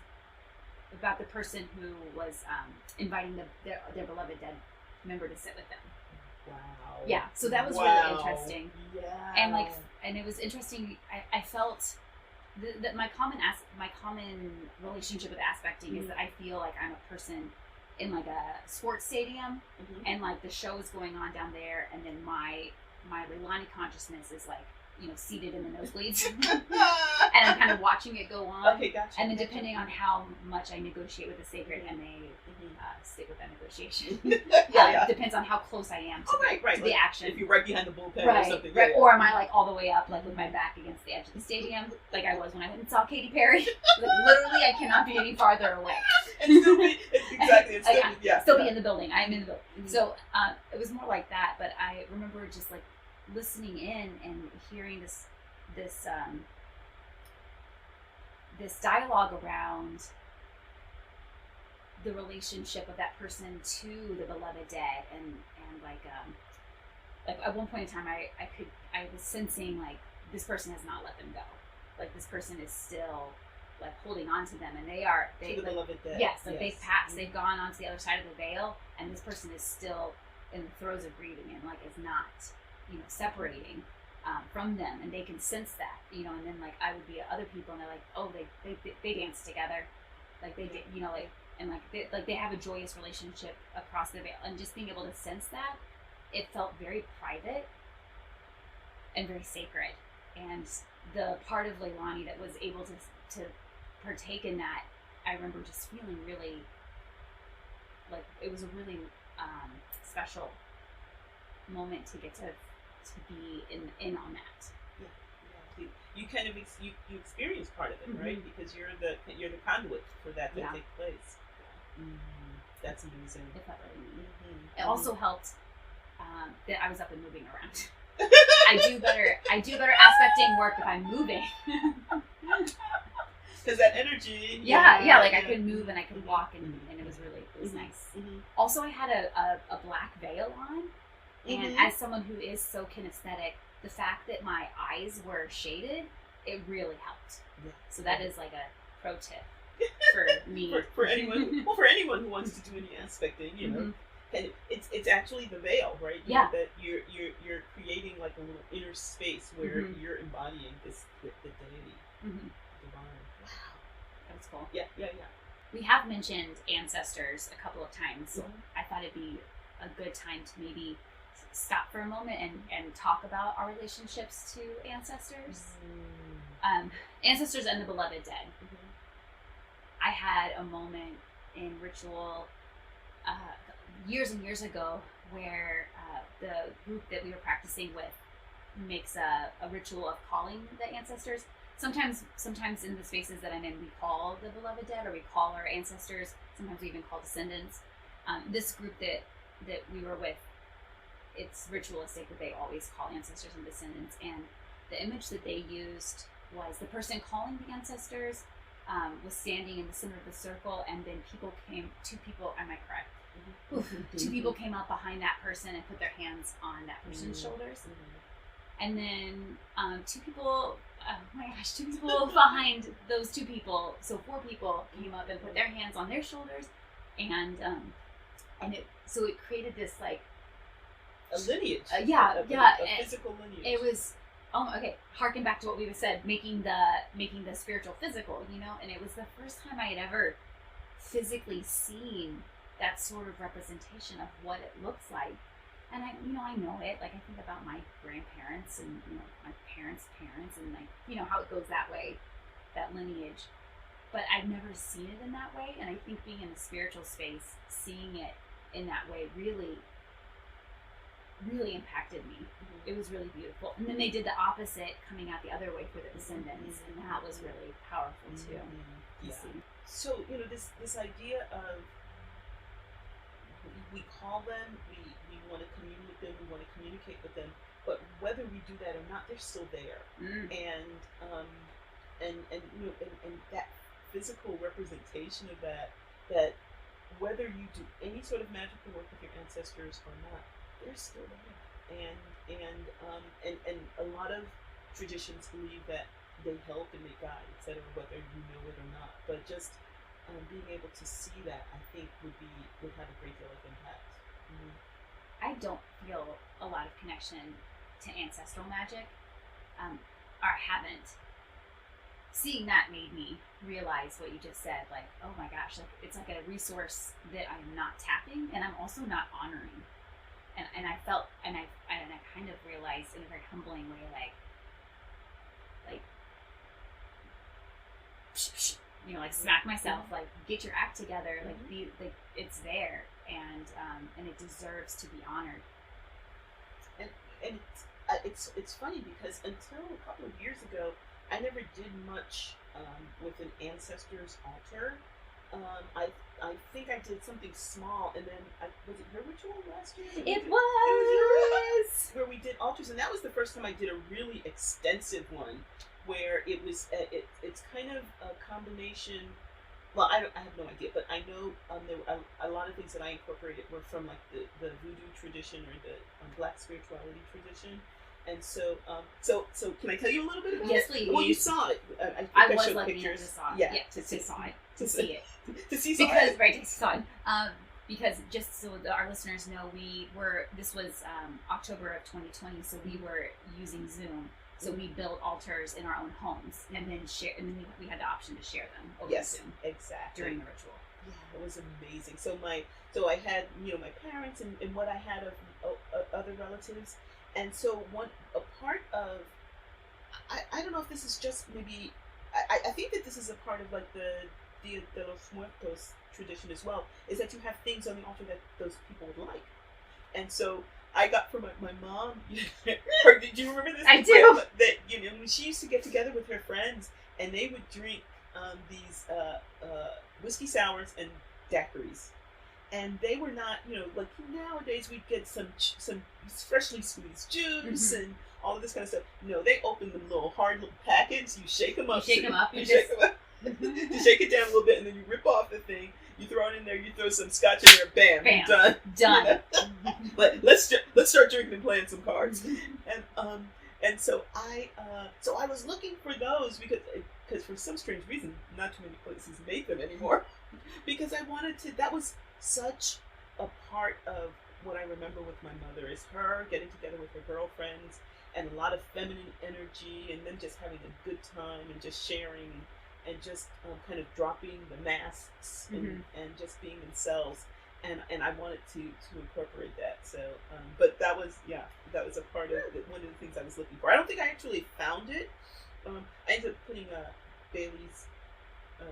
inviting their beloved dead member to sit with them. Wow. Yeah, so that was really interesting. Yeah. And it was interesting. I felt that my common relationship with aspecting is that I feel like I'm a person in like a sports stadium, and like the show is going on down there, and then my Leilani consciousness is like, you know, seated in the nosebleeds, and I'm kind of watching it go on. Okay, gotcha. And then depending on how much I negotiate with the sacred, I may stick with that negotiation. Depends on how close I am to the action. If you're right behind the bullpen or something. Right. Or am I like all the way up, like with my back against the edge of the stadium, like I was when I went and saw Katy Perry? Like literally, I cannot be any farther away. And still be still be in the building. I'm in the building. So it was more like that. But I remember just like listening in and hearing this dialogue around the relationship of that person to the beloved dead, and like at one point in time I was sensing like this person has not let them go, like this person is still like holding on to them, and they the beloved dead. Yes, they've passed, they've gone on to the other side of the veil, and this person is still in the throes of grieving and like is not, you know, separating from them, and they can sense that, you know. And then like I would be at other people, and they're like, oh, they dance together, like they did, you know, like and they have a joyous relationship across the veil, and just being able to sense that, it felt very private and very sacred. And the part of Leilani that was able to partake in that, I remember just feeling really like it was a really special moment to get to be in on that. Yeah. You kind of you experience part of it, right? Because you're the conduit for that to take place. That's amazing. It felt really neat. It also helped that I was up and moving around. I do better aspecting work if I'm moving. Because that energy. I could move and I could walk, and it was nice. Also, I had a black veil on, and as someone who is so kinesthetic, the fact that my eyes were shaded, it really helped. Yeah. So that is like a pro tip for me. for anyone who wants to do any aspecting, you know. And it's actually the veil, right? You know, that you're creating like a little inner space where you're embodying the deity, divine. Wow, that's cool. Yeah. We have mentioned ancestors a couple of times, so I thought it'd be a good time to maybe stop for a moment and talk about our relationships to ancestors. Ancestors and the beloved dead. I had a moment in ritual years and years ago where the group that we were practicing with makes a ritual of calling the ancestors. Sometimes in the spaces that I'm in, we call the beloved dead, or we call our ancestors. Sometimes we even call descendants. This group that we were with, it's ritualistic that they always call ancestors and descendants. And the image that they used was the person calling the ancestors was standing in the center of the circle, and then two people, am I correct? Two people came up behind that person and put their hands on that person's shoulders. And then two people behind those two people, so 4 people came up and put their hands on their shoulders, and it created this like a lineage. A physical lineage. It was harken back to what we said, making the spiritual physical, you know. And it was the first time I had ever physically seen that sort of representation of what it looks like. And I know it. Like, I think about my grandparents and, you know, my parents' parents, and like, you know, how it goes that way, that lineage. But I've never seen it in that way. And I think being in a spiritual space, seeing it in that way really, really impacted me. It was really beautiful. And then they did the opposite, coming out the other way for the descendants, and that was really powerful too. So, you know, this idea of we call them, we want to commune with them, we want to communicate with them, but whether we do that or not, they're still there. And you know, and that physical representation of that whether you do any sort of magical work with your ancestors or not, they're still there. And a lot of traditions believe that they help and they guide, etc., whether you know it or not. But just being able to see that, I think, would have a great deal of impact. I don't feel a lot of connection to ancestral magic, or haven't. Seeing that made me realize what you just said. Like, oh my gosh, like it's like a resource that I'm not tapping, and I'm also not honoring. And I felt, and I kind of realized in a very humbling way, like, you know, like smack myself, like get your act together, like be, like it's there, and it deserves to be honored. And it's funny because until a couple of years ago, I never did much with an ancestor's altar. I think I did something small, and then was it your ritual last year? It was where we did altars, and that was the first time I did a really extensive one, where it was it's kind of a combination. Well, I have no idea, but I know there were a lot of things that I incorporated were from like the voodoo tradition or the Black spirituality tradition. And so can I tell you a little bit about it? Yes, please. Well, you saw it. I was lucky enough to saw it. Yeah, to see it. To see because it. Right, to see it. Because just so our listeners know, this was October of 2020, so we were using Zoom. So we built altars in our own homes, and then we had the option to share them over Zoom. Exactly. During the ritual. Yeah, it was amazing. So I had, my parents and what I had of other relatives, and so a part of, I don't know if this is just maybe, I think that this is a part of like the Dia de los Muertos tradition as well, is that you have things on the altar that those people would like. And so I got from my mom, do you remember this? I do. That, when she used to get together with her friends and they would drink these whiskey sours and daiquiris. And they were not, like nowadays we'd get some freshly squeezed juice and all of this kind of stuff. No, they opened them little hard little packets. You shake them up. You shake them up. You shake it down a little bit, and then you rip off the thing. You throw it in there. You throw some scotch in there. Bam. You're done. Done. Let's start drinking and playing some cards. And so I was looking for those because for some strange reason, not too many places made them anymore. Because I wanted to. That was such a part of what I remember with my mother, is her getting together with her girlfriends and a lot of feminine energy, and them just having a good time and just sharing and just kind of dropping the masks and just being themselves. And I wanted to incorporate that. So, but that was a part of one of the things I was looking for. I don't think I actually found it. I ended up putting Bailey's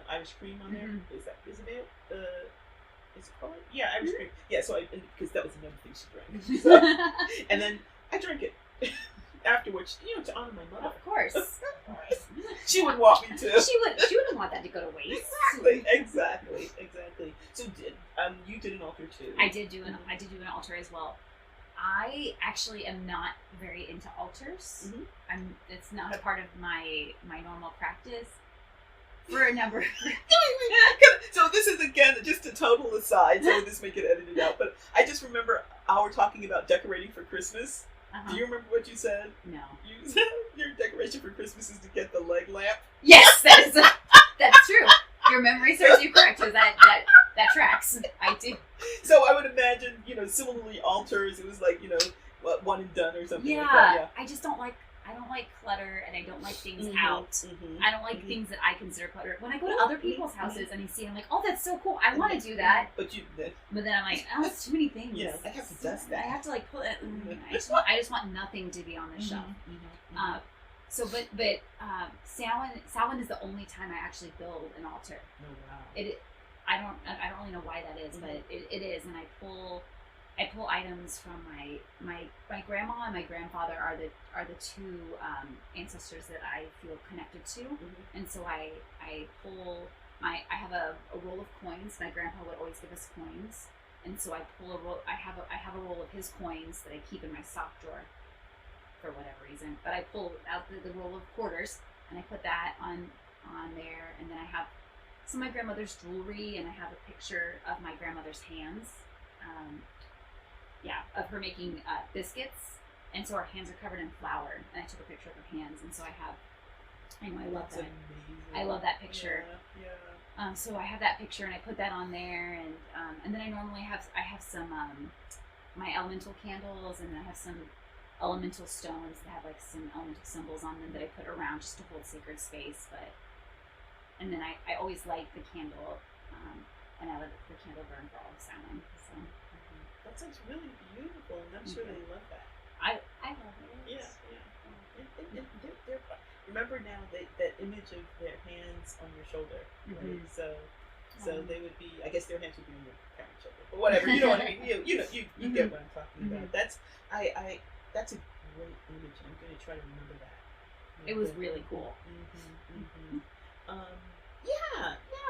Irish cream on there. Is it Bailey? Is it called? Yeah, Irish cream. Yeah, so because that was another thing she drank. So, and then I drank it afterwards, to honor my mother. Of course. She would want me to. She wouldn't want that to go to waste. Exactly. So you did an altar too. I did do an altar as well. I actually am not very into altars. It's not a part of my normal practice. For a number. So this is again just a total aside. So this may get edited out, but I just remember our talking about decorating for Christmas. Do you remember what you said? No. You said your decoration for Christmas is to get the leg lamp. Yes, that's true. Your memory serves you correct. So that tracks. I do. So I would imagine, similarly altars. It was like, one and done or something like that. Yeah. I just don't like clutter, and I don't like things out. I don't like things that I consider clutter. When I go to other people's houses and I see, I'm like, oh, that's so cool. I want to do that. But then I'm like, oh, it's too many things. Yeah, I have to dust that. I have to pull it. I just want nothing to be on the shelf. So, but Samhain is the only time I actually build an altar. Oh wow! I don't really know why that is, but it is, and I pull items from my grandma and my grandfather are the two ancestors that I feel connected to, and so I have a roll of coins. My grandpa would always give us coins, and so I pull a roll. I have a roll of his coins that I keep in my sock drawer for whatever reason. But I pull out the roll of quarters and I put that on there, and then I have some of my grandmother's jewelry, and I have a picture of my grandmother's hands. Of her making biscuits, and so her hands are covered in flour, and I took a picture of her hands, and so I love that. Amazing. I love that picture. Yeah. So I have that picture, and I put that on there, and then I normally have some my elemental candles, and then I have some elemental stones that have some elemental symbols on them that I put around just to hold sacred space. And then I always light the candle, and I let the candle burn for all of Samhain. So. That sounds really beautiful, and I'm sure they love that. I love it. Yeah. And they're remember now that image of their hands on your shoulder, right? So they would be. I guess their hands would be on your parents' shoulder, but whatever. You know what I mean? You get what I'm talking about. That's a great image, and I'm going to try to remember that. It was really cool.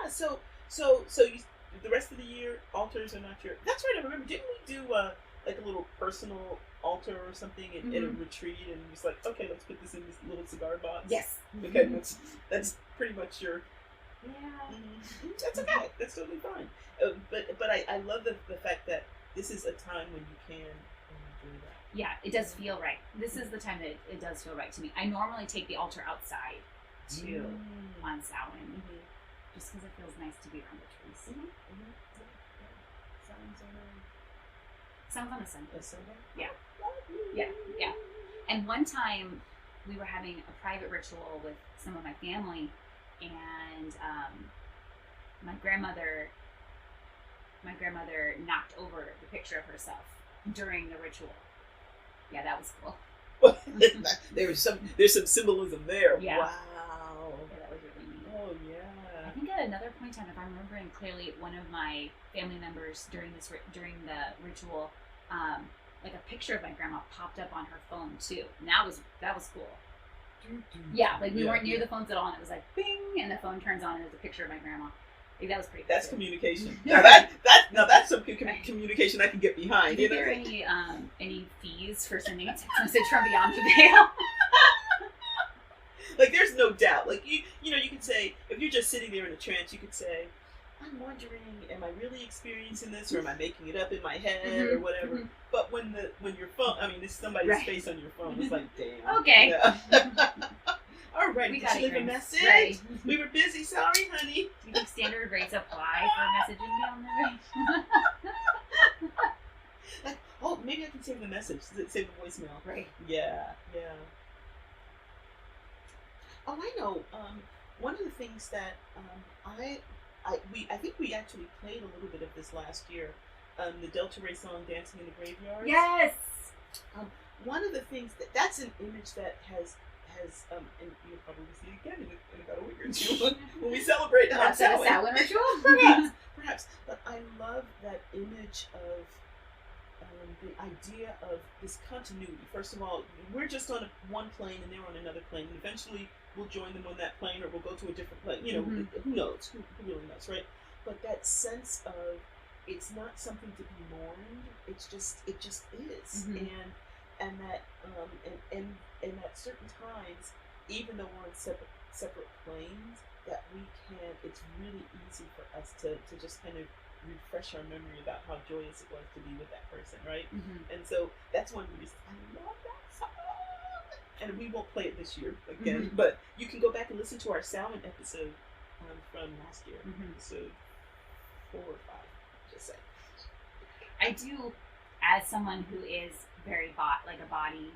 So you. The rest of the year, altars are not your. That's right. I remember. Didn't we do a little personal altar or something at a retreat, and just okay, let's put this in this little cigar box. Yes. Okay, that's pretty much your. Yeah. That's okay. That's totally fine. But I love the fact that this is a time when you can do that. Yeah, it does feel right. This is the time that it does feel right to me. I normally take the altar outside too on Samhain. Just because it feels nice to be around the trees. Sounds on a Sunday. Yeah. And one time we were having a private ritual with some of my family, and my grandmother my grandmother knocked over the picture of herself during the ritual. Yeah, that was cool. There's some symbolism there. Yeah. Wow. Yeah, that was really neat. Oh yeah. I think at another point in time, if I'm remembering clearly, one of my family members during the ritual, like a picture of my grandma popped up on her phone too, and that was cool. Yeah, like we weren't near the phones at all, and it was like bing, and the phone turns on, and there's a picture of my grandma. Like, that was pretty cool. That's communication. Now that's some communication I can get behind. Did you get any fees for sending a text message from beyond the veil? Like, there's no doubt. Like, you know, you could say, if you're just sitting there in a trance, you could say, I'm wondering, am I really experiencing this, or am I making it up in my head, or whatever. Mm-hmm. But when your phone, I mean, there's somebody's face on your phone, it's like, damn. Okay. Yeah. All right, did you leave a message? Right. We were busy, sorry, honey. Do you think standard rates apply for messaging down there? Like, oh, maybe I can save the message, save the voicemail. Right. Yeah. Oh, I know. One of the things that I think we actually played a little bit of this last year. The Delta Ray song "Dancing in the Graveyard." Yes. One of the things that's an image that has and you'll probably see it again in about a week or two when we celebrate Samhain ritual. Perhaps. But I love that image of the idea of this continuity. First of all, we're just on one plane and they're on another plane, and eventually we'll join them on that plane, or we'll go to a different plane. You know, who knows? Who really knows, right? But that sense of it's not something to be mourned. It just is, and that and at certain times, even though we're on separate planes, that we can. It's really easy for us to just kind of refresh our memory about how joyous it was to be with that person, right? And so that's one reason I love that song. And we won't play it this year again, but you can go back and listen to our Samhain episode from last year, episode 4 or 5. Just say. I do, as someone who is very like a body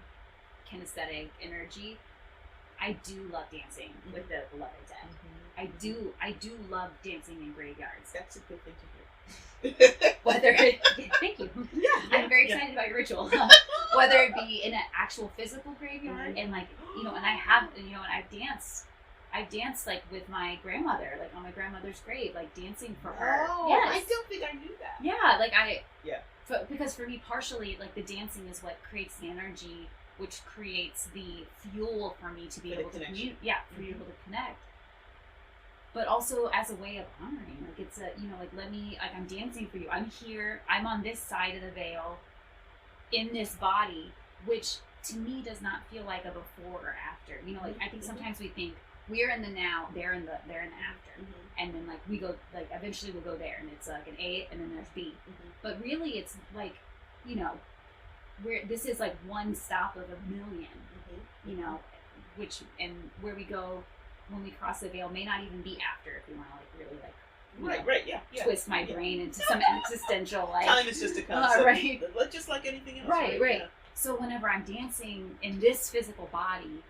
kinesthetic energy, I do love dancing with the beloved dead. I do love dancing in graveyards. That's a good thing to hear. Thank you. Yeah, I'm very excited about your ritual. Whether it be in an actual physical graveyard, and like, you know, and I've danced like with my grandmother, like on my grandmother's grave, like dancing for her. Oh, yes. I don't think I knew that. Yeah, like because for me, partially, like the dancing is what creates the energy, which creates the fuel for me to be able to communicate. Yeah, for you able to connect. But also as a way of honoring, like it's a, you know, like I'm dancing for you. I'm here. I'm on this side of the veil, in this body, which to me does not feel like a before or after. You know, like I think sometimes we think we're in the now, they're in the after, and then like we go, like eventually we'll go there, and it's like an A, and then there's B. But really, it's like, you know, this is like one stop of a million. You know, where we go when we cross the veil may not even be after, if we want to like really like twist my brain into some existential like time is just a concept, right? Just like anything else, right. Yeah. So whenever I'm dancing in this physical body,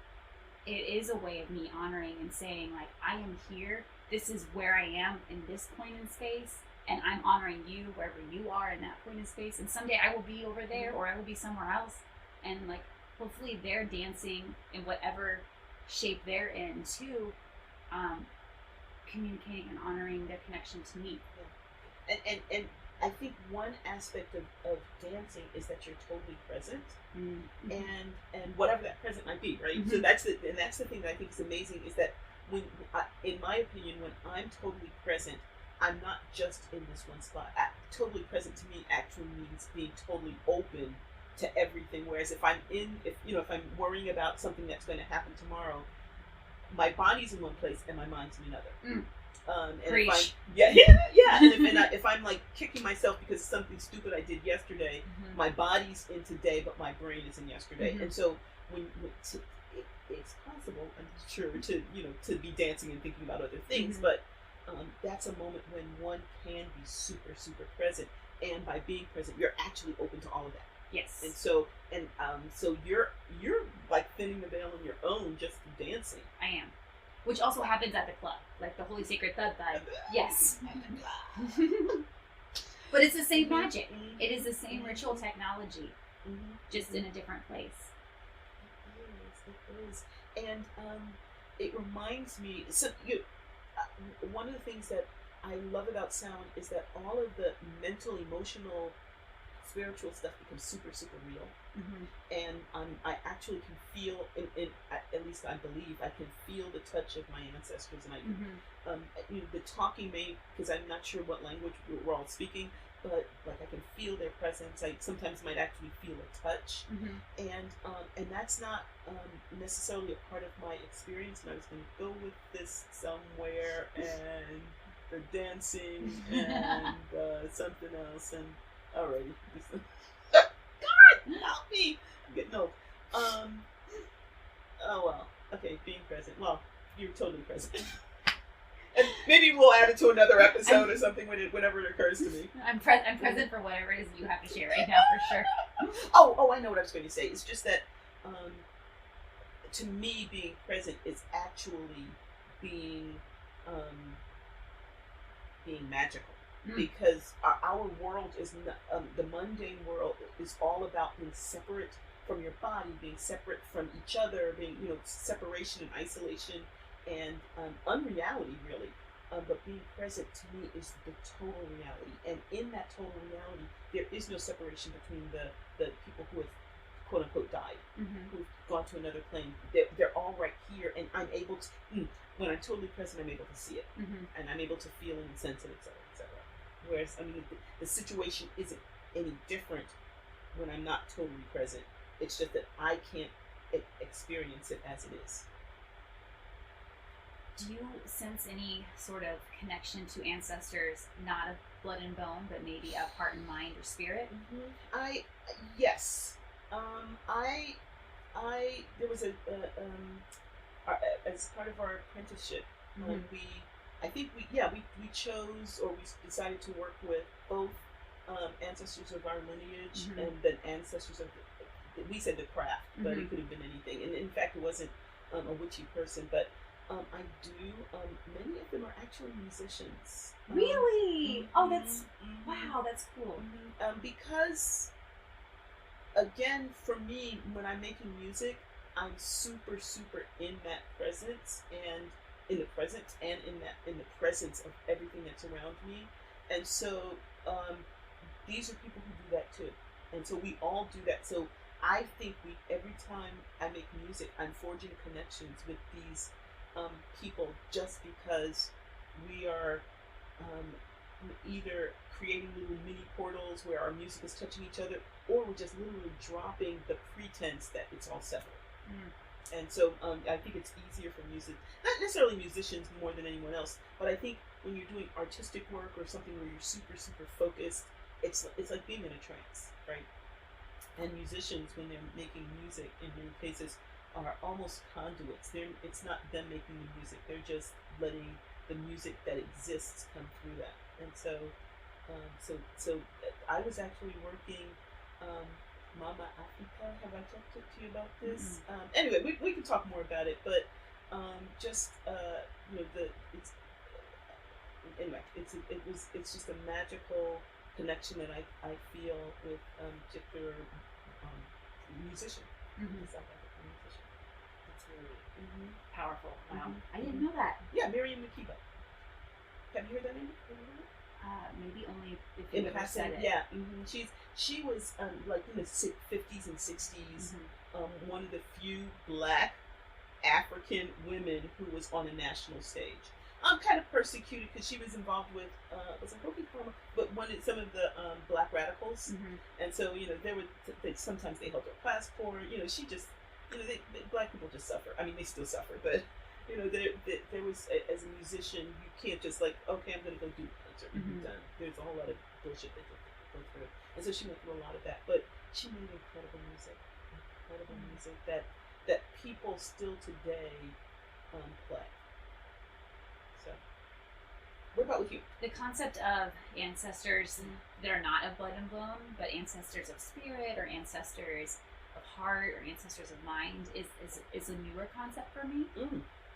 it is a way of me honoring and saying like, I am here. This is where I am in this point in space, and I'm honoring you wherever you are in that point in space. And someday I will be over there, or I will be somewhere else, and like hopefully they're dancing in whatever shape they're in too, communicating and honoring their connection to me. And I think one aspect of dancing is that you're totally present, and whatever that present might be, right? So that's the thing that I think is amazing, is that when, in my opinion, when I'm totally present, I'm not just in this one spot. Totally present to me actually means being totally open to everything. Whereas if I'm worrying about something that's going to happen tomorrow, my body's in one place and my mind's in another. And Preach. If I'm like kicking myself because of something stupid I did yesterday, my body's in today, but my brain is in yesterday. And so it's possible, I'm sure, to be dancing and thinking about other things, but that's a moment when one can be super, super present, and by being present, you're actually open to all of that. Yes. And so you're like thinning the veil on your own just through dancing. I am. Which also happens at the club, like the Holy Sacred Thud Thud. Yes. But But it's the same magic. It is the same ritual technology, just in a different place. It is. And it reminds me, one of the things that I love about sound is that all of the mental, emotional, spiritual stuff becomes super, super real. And I actually can feel, at least I believe, I can feel the touch of my ancestors, and I can, the talking because I'm not sure what language we're all speaking, but like I can feel their presence. I sometimes might actually feel a touch, and that's not necessarily a part of my experience. And I was going to go with this somewhere, and the dancing and something else, and alrighty. God, help me! I'm getting old. Oh well. Okay, being present. Well, you're totally present. And maybe we'll add it to another episode or something whenever it occurs to me. I'm present for whatever it is you have to share right now, for sure. Oh, I know what I was going to say. It's just that, to me, being present is actually being magical. Because our world is not, the mundane world is all about being separate from your body, being separate from each other, being, separation and isolation and unreality, really. But being present to me is the total reality. And in that total reality, there is no separation between the people who have, quote unquote, died, who've gone to another plane. They're all right here, and I'm able to, when I'm totally present, I'm able to see it. And I'm able to feel and sense it, etc., etc. Whereas, the situation isn't any different when I'm not totally present. It's just that I can't experience it as it is. Do you sense any sort of connection to ancestors, not of blood and bone, but maybe of heart and mind or spirit? Yes. There was as part of our apprenticeship, we chose, or we decided to work with both ancestors of our lineage and then ancestors of we said the craft, but it could have been anything. And in fact, it wasn't a witchy person, but I do. Many of them are actually musicians. Really? Oh, that's wow. That's cool. Because, again, for me, when I'm making music, I'm super, super in that presence, and in the presence, and in the presence of everything that's around me. And so, these are people who do that too. And so we all do that. So I think every time I make music, I'm forging connections with these people, just because we are either creating little mini portals where our music is touching each other, or we're just literally dropping the pretense that it's all separate. And so I think it's easier for not necessarily musicians more than anyone else, but I think when you're doing artistic work or something where you're super, super focused, it's like being in a trance, right? And musicians, when they're making music, in many cases, are almost conduits. It's not them making the music; they're just letting the music that exists come through that. And so I was actually working. Mama Africa, have I talked to you about this? Anyway, we can talk more about it, but it's just a magical connection that I feel with particular musician, South African musician. It's really powerful. Wow, I didn't know that. Yeah, Miriam Makeba. Have you heard that name? Maybe only if you ever said it. Yeah, she was like in the 50s and 60s, one of the few Black African women who was on a national stage. Kind of persecuted because she was involved with but some of the Black radicals, and so sometimes they held her passport. She just Black people just suffer. I mean, they still suffer, but there was as a musician, you can't just like, okay, I'm gonna go do a concert and be done. There's a whole lot of bullshit that you have to go through, and so she went through a lot of that. But she made incredible music that people still today play. So, what about with you? The concept of ancestors that are not of blood and bone, but ancestors of spirit, or ancestors of heart, or ancestors of mind is a newer concept for me,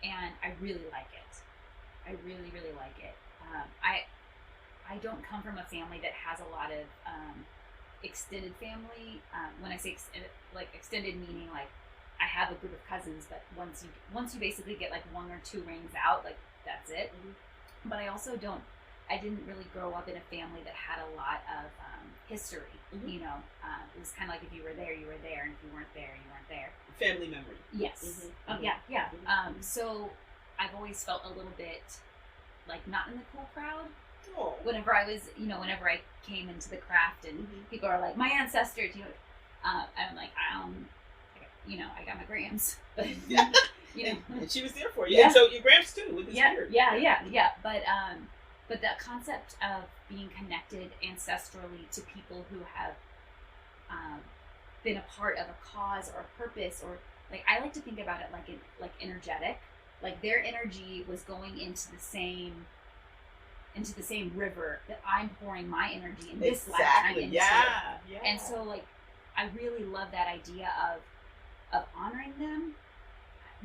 and I really like it. I really, really like it. I I don't come from a family that has a lot of extended family. When I say extended, meaning like I have a group of cousins, but once you basically get like 1 or 2 rings out, like that's it. But I also I didn't really grow up in a family that had a lot of history. You know, it was kind of like if you were there, you were there, and if you weren't there, you weren't there. Family memory. Yes. Yeah. So I've always felt a little bit like not in the cool crowd. Oh. Whenever I came into the craft and people are like, my ancestors, and I'm like, I got my grams, but and she was there for you, and so your grams too with this beard. Yeah. But the concept of being connected ancestrally to people who have been a part of a cause or a purpose, or like I like to think about it like energetic, like their energy was going into the same river that I'm pouring my energy in this lifetime into. Yeah. And so like I really love that idea of honoring them,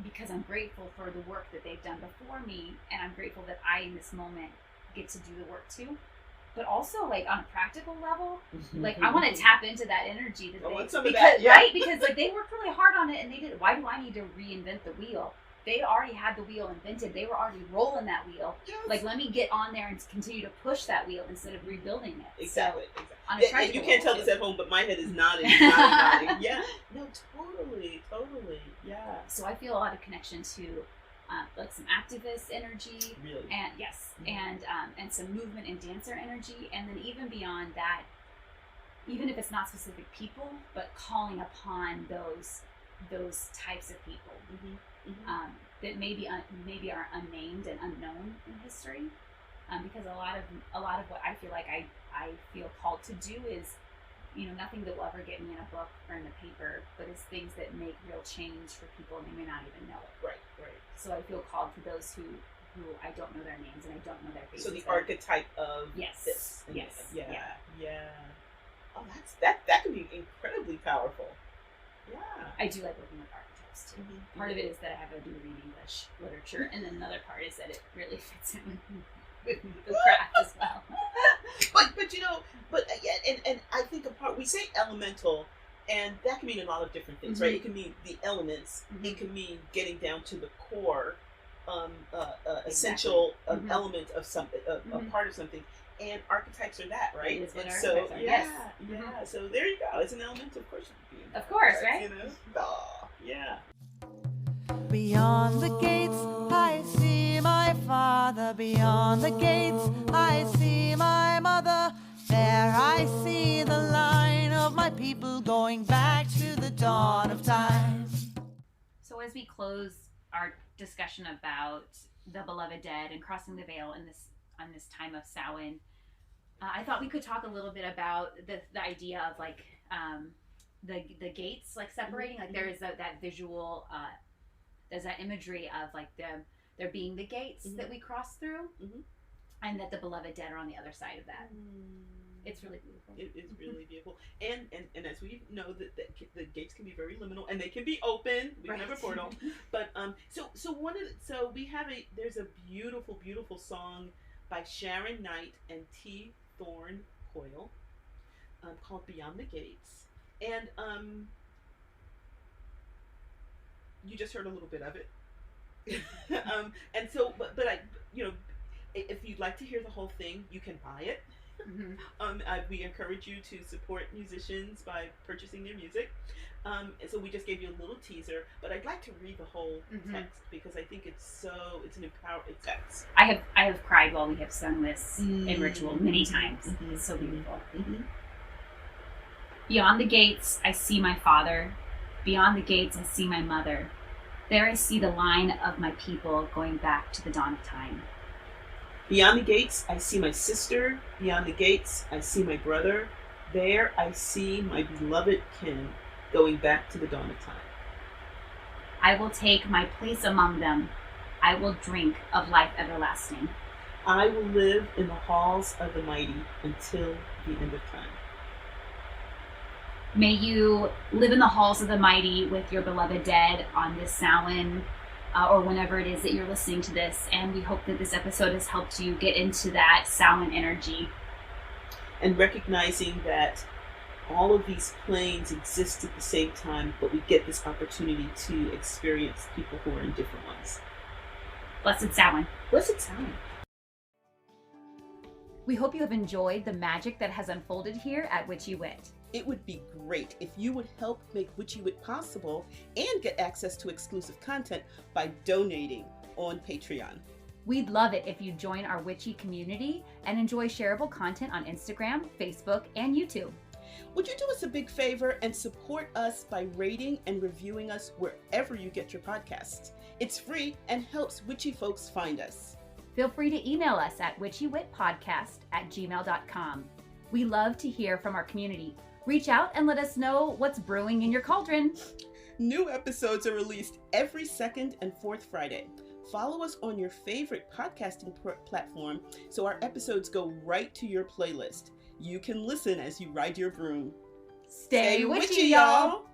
because I'm grateful for the work that they've done before me, and I'm grateful that I in this moment get to do the work too. But also like on a practical level, like I want to tap into that energy that right? Because like they worked really hard on it, and they did. Why do I need to reinvent the wheel? They already had the wheel invented. They were already rolling that wheel. Yes. Like, let me get on there and continue to push that wheel instead of rebuilding it. Exactly. So, you can't tell this at home, but my head is nodding. Yeah. No, totally. Yeah. So I feel a lot of connection to like some activist energy. Really? And yes. And some movement and dancer energy. And then even beyond that, even if it's not specific people, but calling upon those types of people. That maybe are unnamed and unknown in history, because a lot of what I feel like I feel called to do is, nothing that will ever get me in a book or in the paper, but it's things that make real change for people and they may not even know it. Right. So I feel called to those who I don't know their names and I don't know their faces. So the archetype of this. Yes. Yeah. Oh, that can be incredibly powerful. Yeah. I do like working with archetypes too. Part of it is that I have a degree in English literature, and then another part is that it really fits in with the craft as well. but and I think we say elemental, and that can mean a lot of different things, right? It can mean the elements. It can mean getting down to the core, essential element of something, a part of something. And archetypes are that, right? That is what archetypes are. Yes. Yeah. So there you go. It's an element, of course. Of course, right? Yeah. Beyond the gates, I see my father. Beyond the gates, I see my mother. There I see the line of my people going back to the dawn of time. So as we close our discussion about the beloved dead and crossing the veil on this time of Samhain, I thought we could talk a little bit about the idea of like the gates, like separating. Like there is that visual, there's that imagery of like there being the gates that we cross through, and that the beloved dead are on the other side of that. It's really beautiful. It is really beautiful, and as we know that the gates can be very liminal, and they can be open. We can have a portal, but so we have there's a beautiful song by Sharon Knight and T. Thorne Coyle, called "Beyond the Gates," and you just heard a little bit of it, and so, but I, if you'd like to hear the whole thing, you can buy it. We encourage you to support musicians by purchasing their music. So we just gave you a little teaser, but I'd like to read the whole text because I think it's an empowering text. I have cried while we have sung this in ritual many times. It's so beautiful. Beyond the gates, I see my father. Beyond the gates, I see my mother. There I see the line of my people going back to the dawn of time. Beyond the gates, I see my sister. Beyond the gates, I see my brother. There I see my beloved kin going back to the dawn of time. I will take my place among them. I will drink of life everlasting. I will live in the halls of the mighty until the end of time. May you live in the halls of the mighty with your beloved dead on this Samhain or whenever it is that you're listening to this. And we hope that this episode has helped you get into that Samhain energy. And recognizing that all of these planes exist at the same time, but we get this opportunity to experience people who are in different ones. Blessed Samhain. Blessed Samhain. We hope you have enjoyed the magic that has unfolded here at Witchy Wit. It would be great if you would help make Witchy Wit possible and get access to exclusive content by donating on Patreon. We'd love it if you join our Witchy community and enjoy shareable content on Instagram, Facebook, and YouTube. Would you do us a big favor and support us by rating and reviewing us wherever you get your podcasts? It's free and helps witchy folks find us. Feel free to email us at witchywitpodcast@gmail.com. We love to hear from our community. Reach out and let us know what's brewing in your cauldron. New episodes are released every second and fourth Friday. Follow us on your favorite podcasting platform so our episodes go right to your playlist. You can listen as you ride your broom. Stay witchy, y'all!